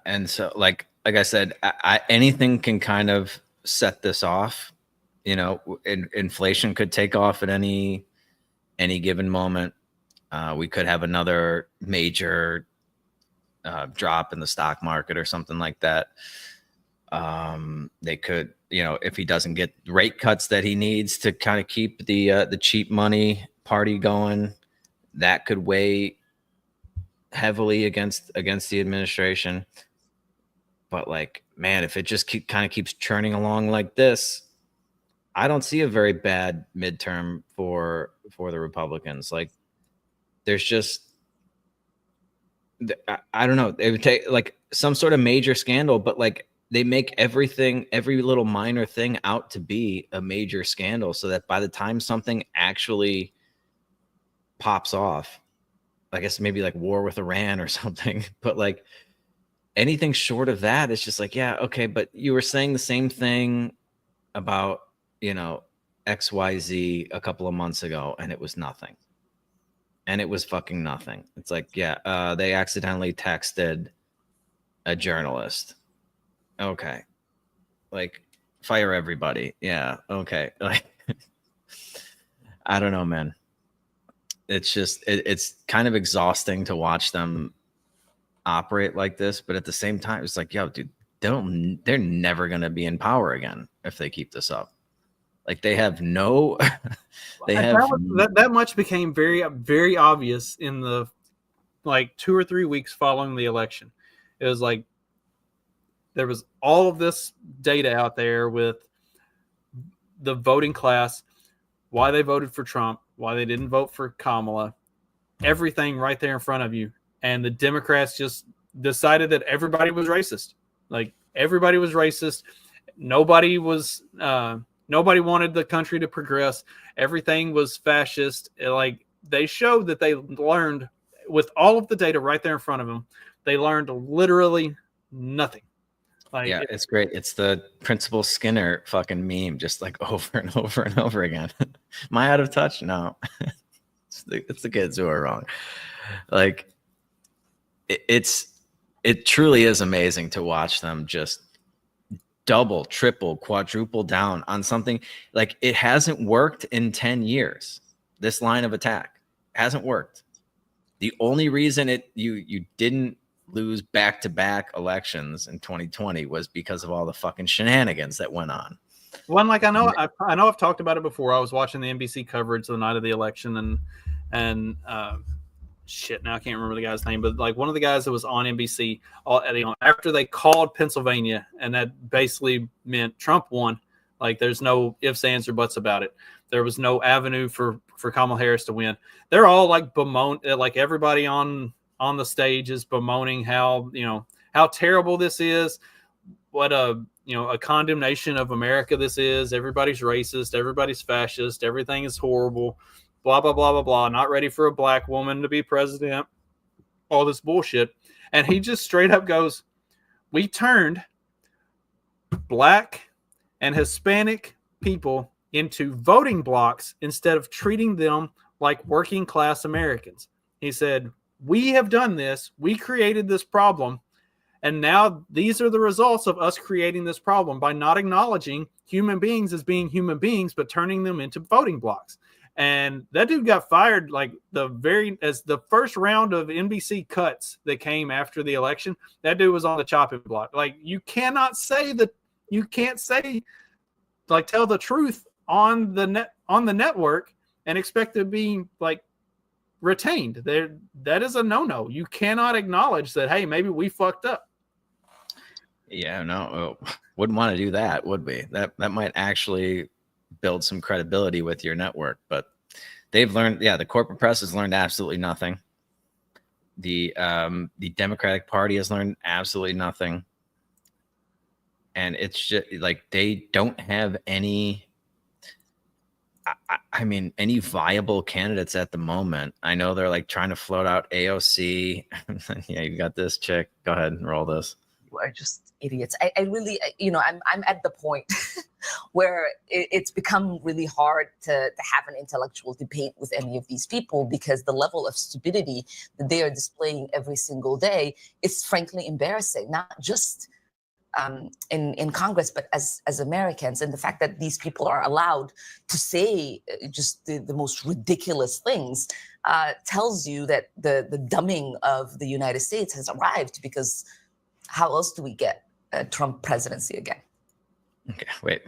And so like I said, anything can kind of set this off. Inflation could take off at any given moment. We could have another major drop in the stock market or something like that. They could, if he doesn't get rate cuts that he needs to kind of keep the cheap money party going, that could weigh heavily against the administration. But like, man, if it just kind of keeps churning along like this, I don't see a very bad midterm for the Republicans. Like, there's just, I don't know. It would take like some sort of major scandal, but like they make every little minor thing out to be a major scandal, so that by the time something actually pops off, I guess maybe like war with Iran or something, but like anything short of that, it's just like, yeah, okay, but you were saying the same thing about, XYZ a couple of months ago, and it was nothing. And it was fucking nothing. It's like, yeah, they accidentally texted a journalist. Okay. Like, fire everybody. Yeah, okay. Like, I don't know, man. It's just, it's kind of exhausting to watch them operate like this, but at the same time, it's like, yo, dude, they're never going to be in power again if they keep this up. Like, they have no, that much became very, very obvious in the like 2 or 3 weeks following the election. It was like, there was all of this data out there with the voting class, why they voted for Trump, why they didn't vote for Kamala, everything right there in front of you. And the Democrats just decided that everybody was racist. Like, everybody was racist. Nobody wanted the country to progress. Everything was fascist. Like, they showed that they learned, with all of the data right there in front of them, they learned literally nothing. Like, yeah, it's great. It's the Principal Skinner fucking meme, just like over and over and over again. Am I out of touch? No. It's the kids who are wrong. Like, it truly is amazing to watch them just double, triple, quadruple down on something. Like, it hasn't worked in 10 years. This line of attack hasn't worked. The only reason you didn't lose back-to-back elections in 2020 was because of all the fucking shenanigans that went on. One, like, I know I've talked about it before. I was watching the NBC coverage the night of the election, and shit, now I can't remember the guy's name, but like one of the guys that was on NBC, after they called Pennsylvania, and that basically meant Trump won. Like, there's no ifs, ands, or buts about it. There was no avenue for Kamala Harris to win. They're all like like everybody on the stage is bemoaning how terrible this is, what a condemnation of America this is. Everybody's racist, everybody's fascist, everything is horrible. Blah, blah, blah, blah, blah. Not ready for a black woman to be president. All this bullshit. And he just straight up goes, we turned black and Hispanic people into voting blocks instead of treating them like working class Americans. He said, we have done this. We created this problem. And now these are the results of us creating this problem by not acknowledging human beings as being human beings, but turning them into voting blocks. And that dude got fired like as the first round of NBC cuts that came after the election. That dude was on the chopping block. Like, you cannot say that, you can't say, like, tell the truth on the network and expect to be like retained. That is a no-no. You cannot acknowledge that, hey, maybe we fucked up. Yeah, no, wouldn't want to do that, would we? That might actually build some credibility with your network, but they've learned, the corporate press has learned absolutely nothing. The Democratic Party has learned absolutely nothing. And it's just like, they don't have any, I mean, any viable candidates at the moment. I know they're like trying to float out AOC. Yeah, you got this chick. Go ahead and roll this. Are just idiots. I really, I'm at the point where it's become really hard to have an intellectual debate with any of these people, because the level of stupidity that they are displaying every single day is frankly embarrassing, not just in Congress, but as Americans. And the fact that these people are allowed to say just the most ridiculous things tells you that the dumbing of the United States has arrived, because how else do we get a Trump presidency again? Okay, wait.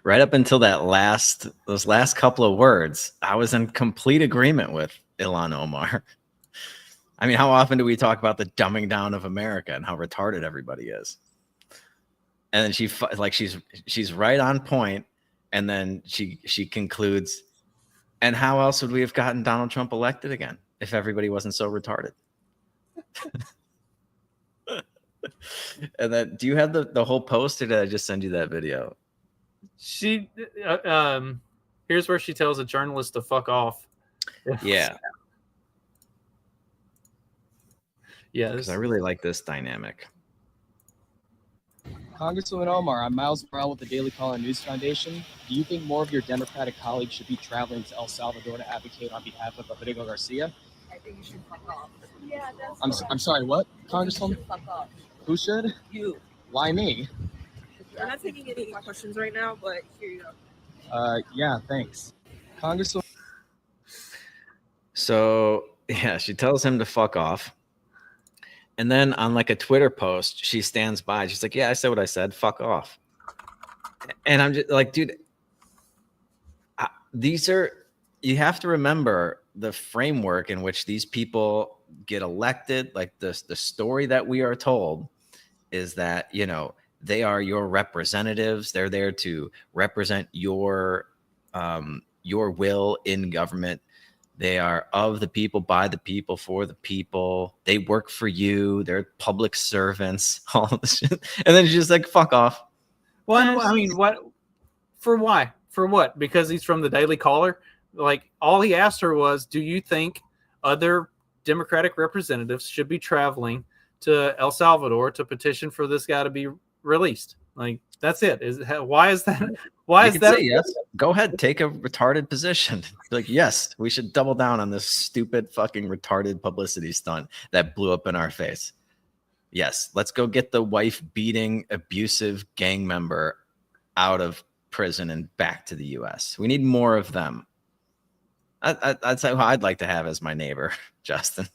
Right up until those last couple of words, I was in complete agreement with Ilhan Omar. I mean, how often do we talk about the dumbing down of America and how retarded everybody is? And then she's right on point, and then she concludes, and how else would we have gotten Donald Trump elected again if everybody wasn't so retarded? And then, do you have the whole post, or did I just send you that video? She here's where she tells a journalist to fuck off. Yeah. Yeah, because I really like this dynamic. Congresswoman Omar, I'm Miles Morrell with the Daily Caller News Foundation. Do you think more of your Democratic colleagues should be traveling to El Salvador to advocate on behalf of Rodrigo Garcia? I think you should fuck off. Yeah, I'm sorry, what, Congresswoman? Fuck off. Who should? You. Why me? We're not taking any questions right now, but here you go. Yeah, thanks. Congresswoman. So, yeah, she tells him to fuck off. And then on like a Twitter post, she stands by. She's like, yeah, I said what I said. Fuck off. And I'm just like, dude, you have to remember the framework in which these people get elected. Like the story that we are told is that, they are your representatives. They're there to represent your will in government. They are of the people, by the people, for the people. They work for you. They're public servants. All of this shit. And then she's just like, fuck off. Well, I mean, what? For why? For what? Because he's from the Daily Caller? Like, all he asked her was, do you think other Democratic representatives should be traveling to El Salvador to petition for this guy to be released? Like, that's it. Why is that? Why is that? Say yes. Go ahead, take a retarded position. Like, yes, we should double down on this stupid fucking retarded publicity stunt that blew up in our face. Yes, let's go get the wife-beating, abusive gang member out of prison and back to the U.S. We need more of them. I'd say who I'd like to have as my neighbor, Justin.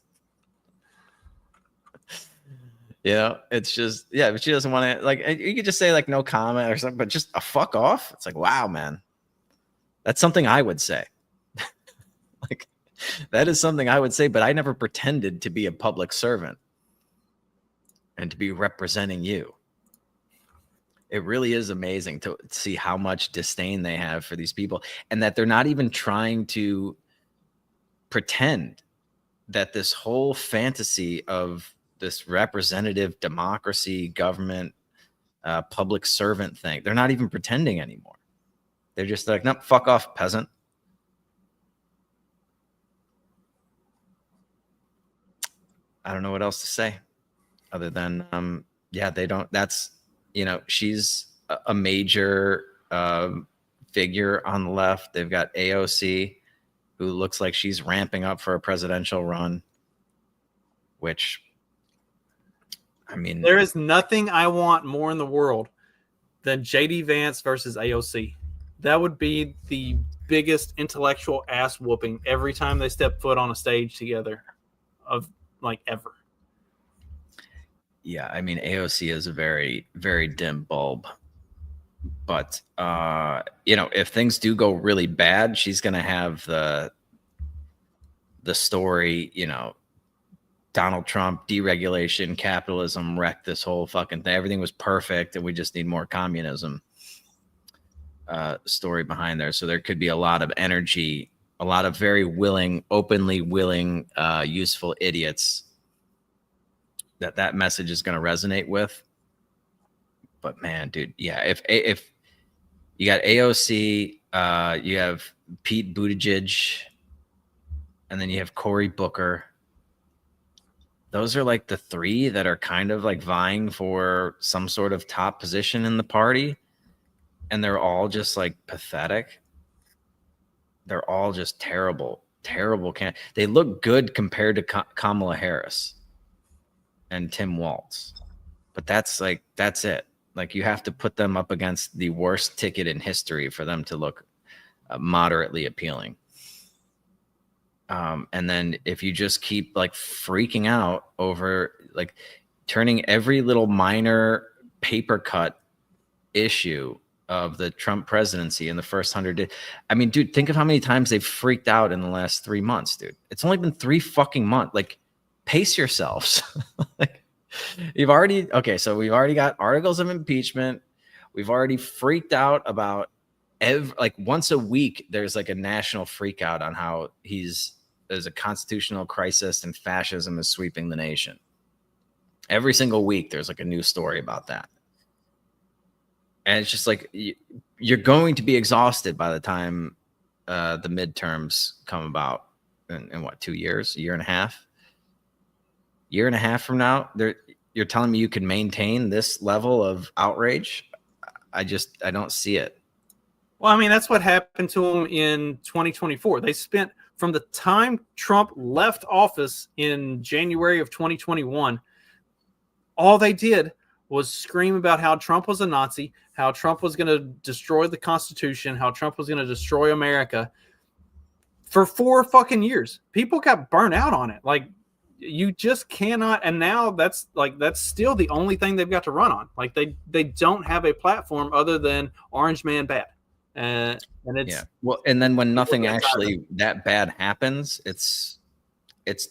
It's just, but she doesn't want to, like, you could just say like no comment or something, but just a fuck off. It's like, wow, man, that's something I would say. Like, that is something I would say, but I never pretended to be a public servant and to be representing you. It really is amazing to see how much disdain they have for these people, and that they're not even trying to pretend that this whole fantasy of this representative democracy, government, public servant thing, they're not even pretending anymore. They're just like, nope, fuck off, peasant. I don't know what else to say other than, they don't, that's, she's a major figure on the left. They've got AOC, who looks like she's ramping up for a presidential run, which, I mean, there is nothing I want more in the world than JD Vance versus AOC. That would be the biggest intellectual ass whooping every time they step foot on a stage together, of like ever. Yeah, I mean, AOC is a very, very dim bulb. But, if things do go really bad, she's going to have the story, Donald Trump, deregulation, capitalism wrecked this whole fucking thing. Everything was perfect, and we just need more communism story behind there. So there could be a lot of energy, a lot of very willing, openly willing, useful idiots that message is going to resonate with. But man, dude, yeah, if you got AOC, you have Pete Buttigieg, and then you have Cory Booker. Those are like the three that are kind of like vying for some sort of top position in the party. And they're all just like pathetic. They're all just terrible, terrible. They look good compared to Kamala Harris and Tim Walz. But that's it. Like, you have to put them up against the worst ticket in history for them to look moderately appealing. And then if you just keep like freaking out over like turning every little minor paper cut issue of the Trump presidency in the first 100 days. I mean, dude, think of how many times they've freaked out in the last 3 months, dude. It's only been 3 fucking months. Like, pace yourselves. Like, we've already got articles of impeachment. We've already freaked out about once a week. There's like a national freak out on how there's a constitutional crisis and fascism is sweeping the nation. Every single week, there's like a new story about that. And it's just like, you're going to be exhausted by the time the midterms come about in what, 2 years, a year and a half? Year and a half from now, you're telling me you can maintain this level of outrage? I don't see it. Well, I mean, that's what happened to them in 2024. They spent, from the time Trump left office in January of 2021, all they did was scream about how Trump was a Nazi, how Trump was going to destroy the Constitution, how Trump was going to destroy America for 4 fucking years. People got burnt out on it. Like, you just cannot. And now that's still the only thing they've got to run on. Like, they don't have a platform other than Orange Man Bad. And it's, yeah. Well, and then when nothing actually that bad happens, it's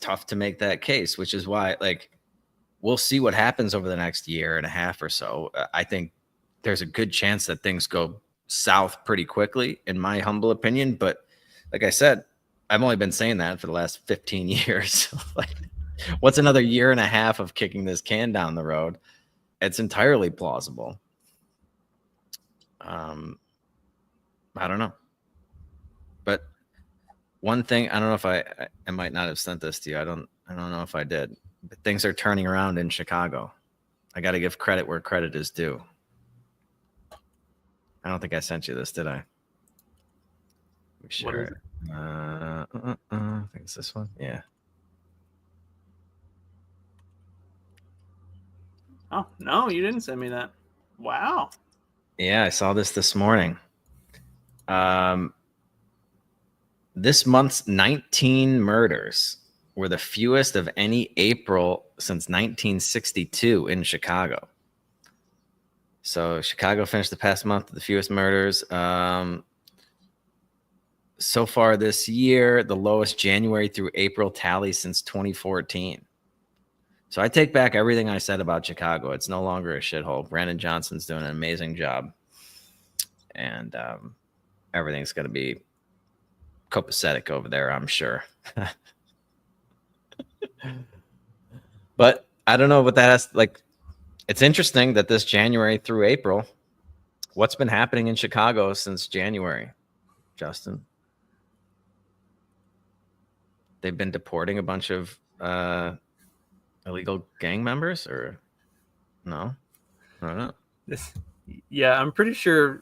tough to make that case, which is why, like, we'll see what happens over the next year and a half or so. I think there's a good chance that things go south pretty quickly, in my humble opinion. But like I said, I've only been saying that for the last 15 years. Like, what's another year and a half of kicking this can down the road? It's entirely plausible. I don't know. But one thing, I don't know if I might not have sent this to you. I don't know if I did. But things are turning around in Chicago. I got to give credit where credit is due. I don't think I sent you this, did I? Sure. I think it's this one. Yeah. Oh, no, you didn't send me that. Wow. Yeah, I saw this morning. This month's 19 murders were the fewest of any April since 1962 in Chicago. So Chicago finished the past month with the fewest murders. So far this year, the lowest January through April tally since 2014. So I take back everything I said about Chicago. It's no longer a shithole. Brandon Johnson's doing an amazing job. And everything's going to be copacetic over there, I'm sure. But I don't know what that has, like, it's interesting that this January through April, what's been happening in Chicago since January, Justin? They've been deporting a bunch of illegal gang members, or no? I don't know. Yeah, I'm pretty sure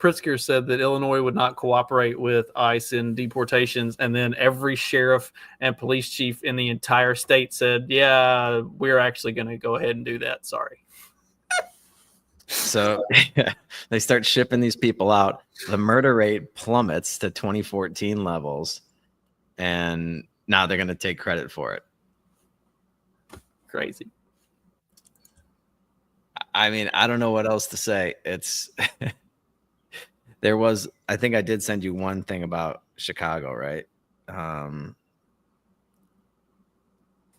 Pritzker said that Illinois would not cooperate with ICE in deportations, and then every sheriff and police chief in the entire state said, yeah, we're actually going to go ahead and do that. Sorry. So they start shipping these people out. The murder rate plummets to 2014 levels, and now they're going to take credit for it. Crazy. I mean, I don't know what else to say. It's there was, I think I did send you one thing about Chicago, right?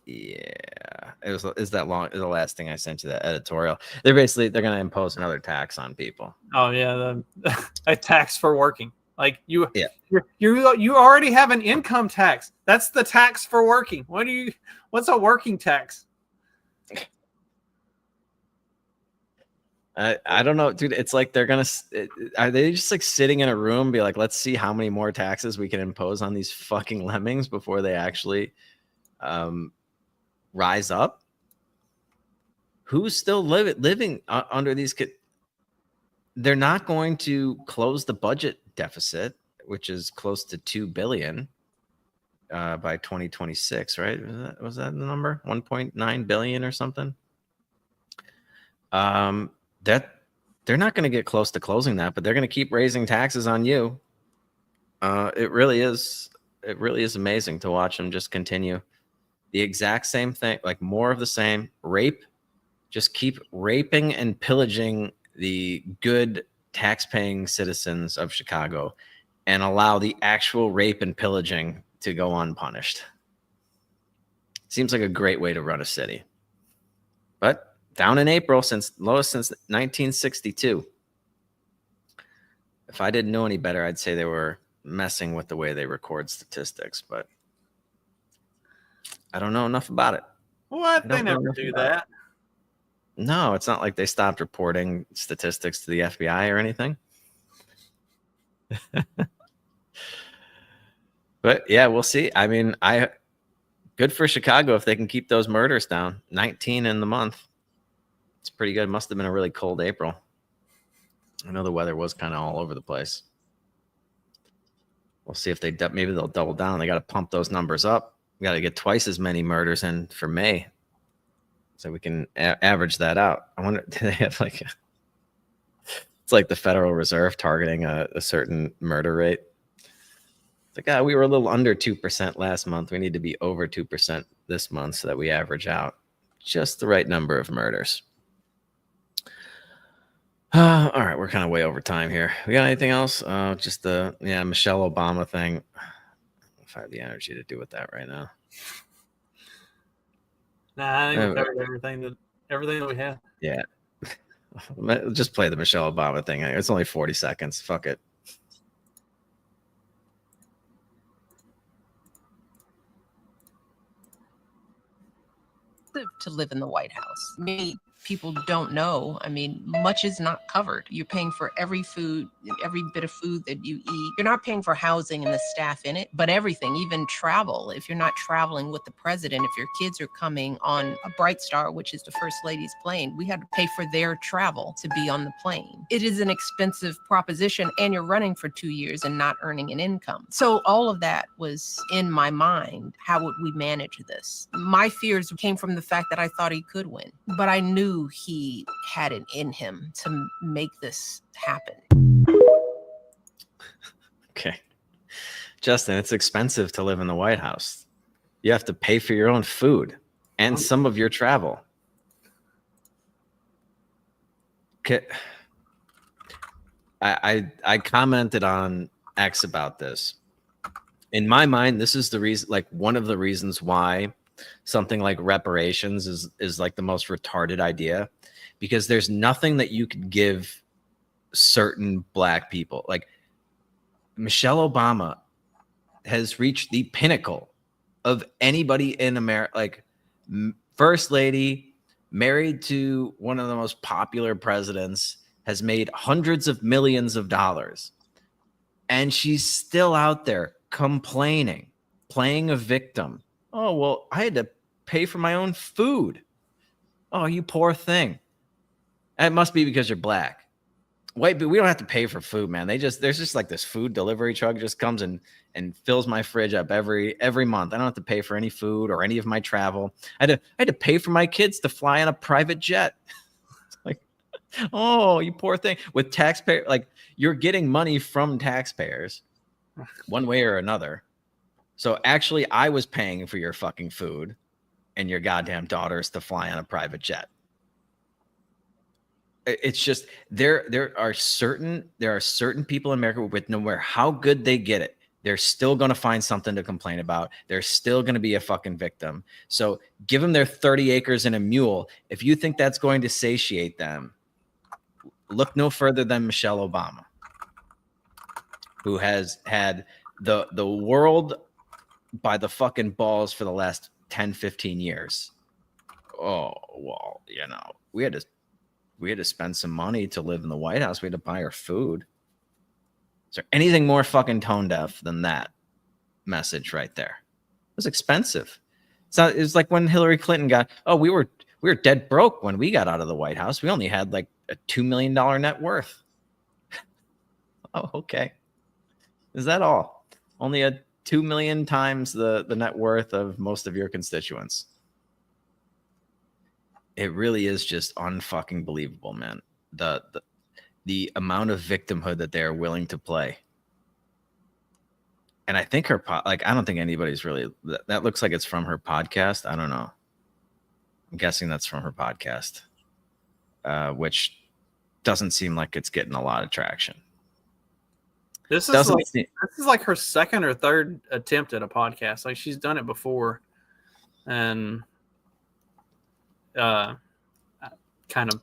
Yeah, is that long? Is the last thing I sent you, that editorial? They're going to impose another tax on people. Oh yeah, a tax for working. Like you already have an income tax. That's the tax for working. What's a working tax? I don't know, dude. It's like are they just like sitting in a room, be like, let's see how many more taxes we can impose on these fucking lemmings before they actually rise up? Who's still living under these? They're not going to close the budget deficit, which is close to $2 billion by 2026, right? Was that the number? 1.9 billion or something? That they're not going to get close to closing that, but they're going to keep raising taxes on you. It really is amazing to watch them just continue the exact same thing, like more of the same. Rape, just keep raping and pillaging the good tax-paying citizens of Chicago and allow the actual rape and pillaging to go unpunished. Seems like a great way to run a city. But down in April, lowest since 1962. If I didn't know any better, I'd say they were messing with the way they record statistics, but I don't know enough about it. What? They never do that. No, it's not like they stopped reporting statistics to the FBI or anything. But yeah, we'll see. I mean, good for Chicago if they can keep those murders down. 19 in the month. It's pretty good. Must have been a really cold April. I know the weather was kind of all over the place. We'll see if maybe they'll double down. They got to pump those numbers up. We got to get twice as many murders in for May, so we can average that out. I wonder, do they have like it's like the Federal Reserve targeting a certain murder rate. It's like, we were a little under 2% last month. We need to be over 2% this month so that we average out just the right number of murders. All right, we're kind of way over time here. We got anything else? Just the Michelle Obama thing. If I have the energy to do with that right now. Nah, I think we covered everything that we have. Yeah. Just play the Michelle Obama thing. It's only 40 seconds. Fuck it. To live in the White House. Many people don't know. I mean, much is not covered. You're paying for every bit of food that you eat. You're not paying for housing and the staff in it, but everything, even travel. If you're not traveling with the president, if your kids are coming on a Bright Star, which is the First Lady's plane, we had to pay for their travel to be on the plane. It is an expensive proposition, and you're running for 2 years and not earning an income. So all of that was in my mind. How would we manage this? My fears came from the fact that I thought he could win, but I knew he had it in him to make this happen. Okay. Justin, it's expensive to live in the White House. You have to pay for your own food and some of your travel. Okay. I commented on X about this. In my mind, this is the reason, like one of the reasons why something like reparations is like the most retarded idea, because there's nothing that you could give certain black people. Like Michelle Obama has reached the pinnacle of anybody in America, like First Lady, married to one of the most popular presidents, has made hundreds of millions of dollars, and she's still out there complaining, playing a victim. Oh, well, I had to pay for my own food. Oh, you poor thing. It must be because you're black. Wait, but we don't have to pay for food, man. There's just like this food delivery truck just comes and fills my fridge up every month. I don't have to pay for any food or any of my travel. I had to pay for my kids to fly on a private jet. Like, Oh, you poor thing. With taxpayer, like you're getting money from taxpayers one way or another. So actually, I was paying for your fucking food and your goddamn daughters to fly on a private jet. It's just there are certain people in America with no matter how good they get it, they're still going to find something to complain about. They're still going to be a fucking victim. So give them their 30 acres and a mule. If you think that's going to satiate them, look no further than Michelle Obama, who has had the world by the fucking balls for the last 10, 15 years. Oh, well, you know, we had to spend some money to live in the White House. We had to buy our food. Is there anything more fucking tone deaf than that message right there? It was expensive. So it was like when Hillary Clinton got, we were dead broke when we got out of the White House. We only had like a $2 million net worth. Oh, okay. Is that all? Only a 2 million times the net worth of most of your constituents. It really is just unfucking believable, man. The amount of victimhood that they are willing to play. And I think I don't think anybody's really, that looks like it's from her podcast. I don't know. I'm guessing that's from her podcast, which doesn't seem like it's getting a lot of traction. This is like her second or third attempt at a podcast. Like she's done it before, and kind of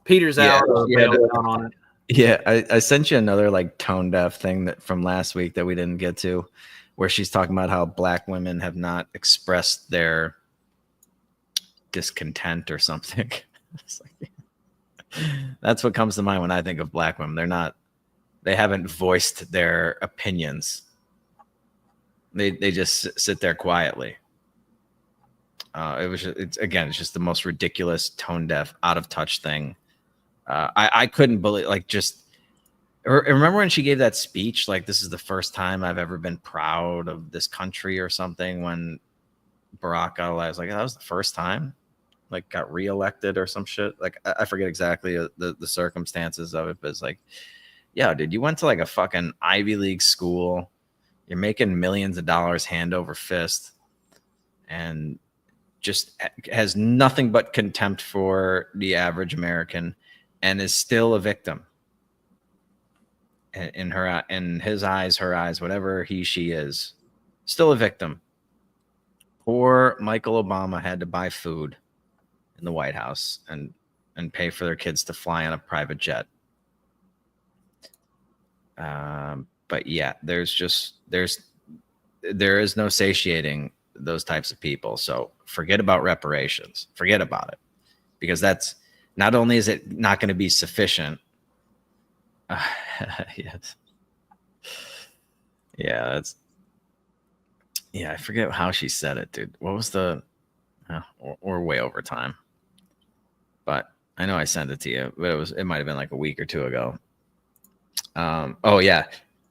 peters out or bails out on it. Yeah, I sent you another like tone deaf thing that from last week that we didn't get to, where she's talking about how black women have not expressed their discontent or something. That's what comes to mind when I think of black women. They haven't voiced their opinions. They just sit there quietly. It's just the most ridiculous, tone deaf, out of touch thing. I couldn't believe, remember when she gave that speech, like, this is the first time I've ever been proud of this country or something, when Barack got elected. I was like, that was the first time, like, got reelected or some shit. Like, I forget exactly the circumstances of it, but it's like, yeah, dude, you went to like a fucking Ivy League school. You're making millions of dollars hand over fist, and just has nothing but contempt for the average American, and is still a victim in his eyes, her eyes, whatever she is, still a victim. Poor Michael Obama had to buy food in the White House and pay for their kids to fly on a private jet. But yeah, there is no satiating those types of people. So forget about reparations. Forget about it, because that's not only is it not going to be sufficient. Yes. Yeah, I forget how she said it, dude. What was we're way over time, but I know I sent it to you, but it might have been like a week or two ago. Oh yeah.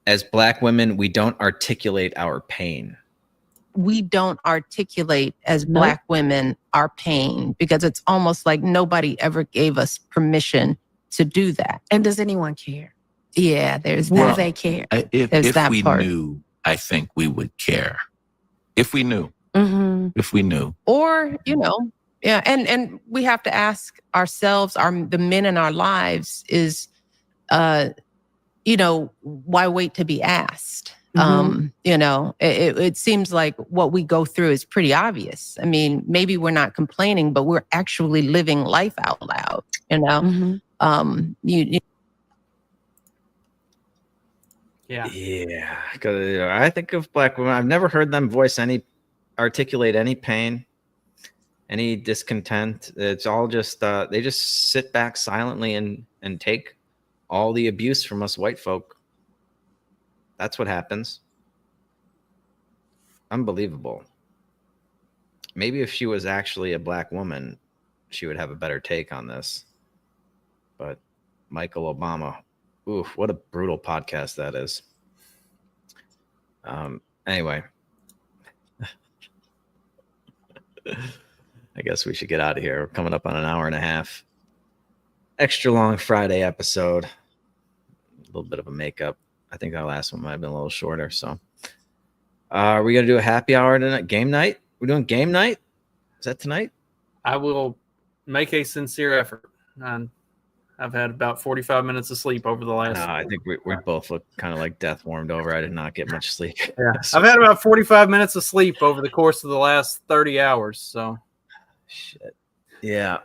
As black women, we don't articulate our pain. We don't articulate as black women our pain, because it's almost like nobody ever gave us permission to do that. And does anyone care? Yeah, there's Will they care? If we knew, I think we would care. If we knew. Mm-hmm. If we knew. Or, yeah, and we have to ask ourselves, the men in our lives is, why wait to be asked? Mm-hmm. It seems like what we go through is pretty obvious. I mean, maybe we're not complaining, but we're actually living life out loud, Mm-hmm. Yeah. Because I think of black women, I've never heard them articulate any pain, any discontent. It's all just, they just sit back silently and take all the abuse from us white folk. That's what happens. Unbelievable. Maybe if she was actually a black woman, she would have a better take on this. But Michael Obama, oof, what a brutal podcast that is. Anyway, I guess we should get out of here. We're coming up on an hour and a half. extra long Friday episode. A little bit of a makeup. I think our last one might have been a little shorter. So, are we gonna do a happy hour tonight? Game night? We're doing game night. Is that tonight? I will make a sincere effort. I've had about 45 minutes of sleep over the last. I think we both look kind of like death warmed over. I did not get much sleep. Yeah, I've had about 45 minutes of sleep over the course of the last 30 hours. So, shit. Yeah,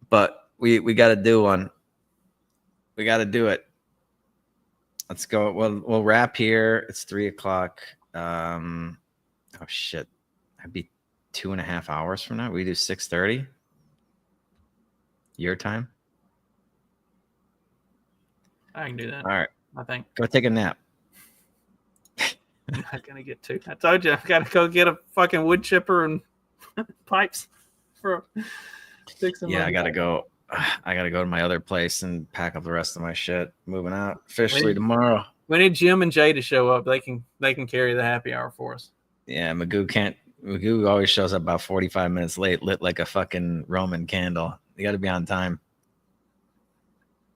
but we got to do one. We got to do it. Let's go. We'll wrap here. It's 3:00. Oh shit! That'd be 2.5 hours from now. We do 6:30. Your time. I can do that. All right. I think. Go take a nap. I'm not gonna get to. I told you I've got to go get a fucking wood chipper and pipes for fixing. Yeah, I gotta go. I gotta go to my other place and pack up the rest of my shit. Moving out officially tomorrow. We need Jim and Jay to show up. They can carry the happy hour for us. Yeah, Magoo always shows up about 45 minutes late, lit like a fucking Roman candle. You got to be on time.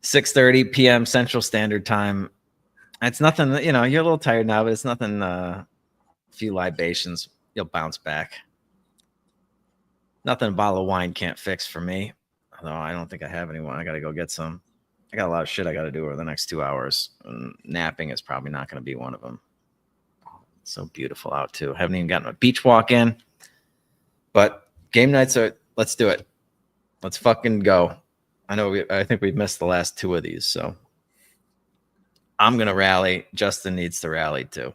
6:30 p.m. Central Standard Time. It's nothing, you're a little tired now, but it's nothing. A few libations, you'll bounce back. Nothing a bottle of wine can't fix for me. Although I don't think I have any wine. I got to go get some. I got a lot of shit I got to do over the next 2 hours. And napping is probably not going to be one of them. It's so beautiful out too. Haven't even gotten a beach walk in. But game nights let's do it. Let's fucking go. I think we've missed the last 2 of these, so I'm gonna rally. Justin needs to rally too.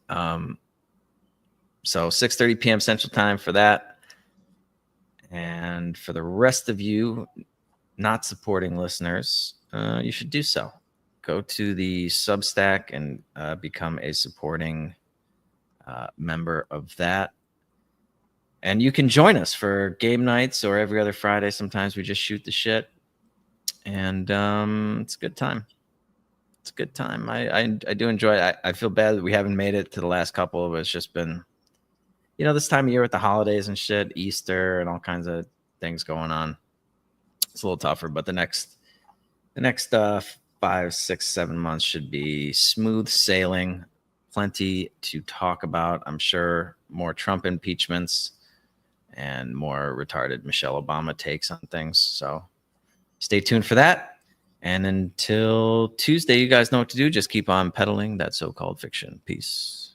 So 6:30 p.m. Central Time for that. And for the rest of you not supporting listeners, you should do so. Go to the Substack and become a supporting member of that. And you can join us for game nights or every other Friday. Sometimes we just shoot the shit. And it's a good time. It's a good time. I do enjoy it. I feel bad that we haven't made it to the last couple, but it's just been, this time of year with the holidays and shit, Easter and all kinds of things going on. It's a little tougher, but the next 5, 6, 7 months should be smooth sailing. Plenty to talk about. I'm sure more Trump impeachments and more retarded Michelle Obama takes on things. So stay tuned for that. And until Tuesday, you guys know what to do. Just keep on peddling that so-called fiction. Peace.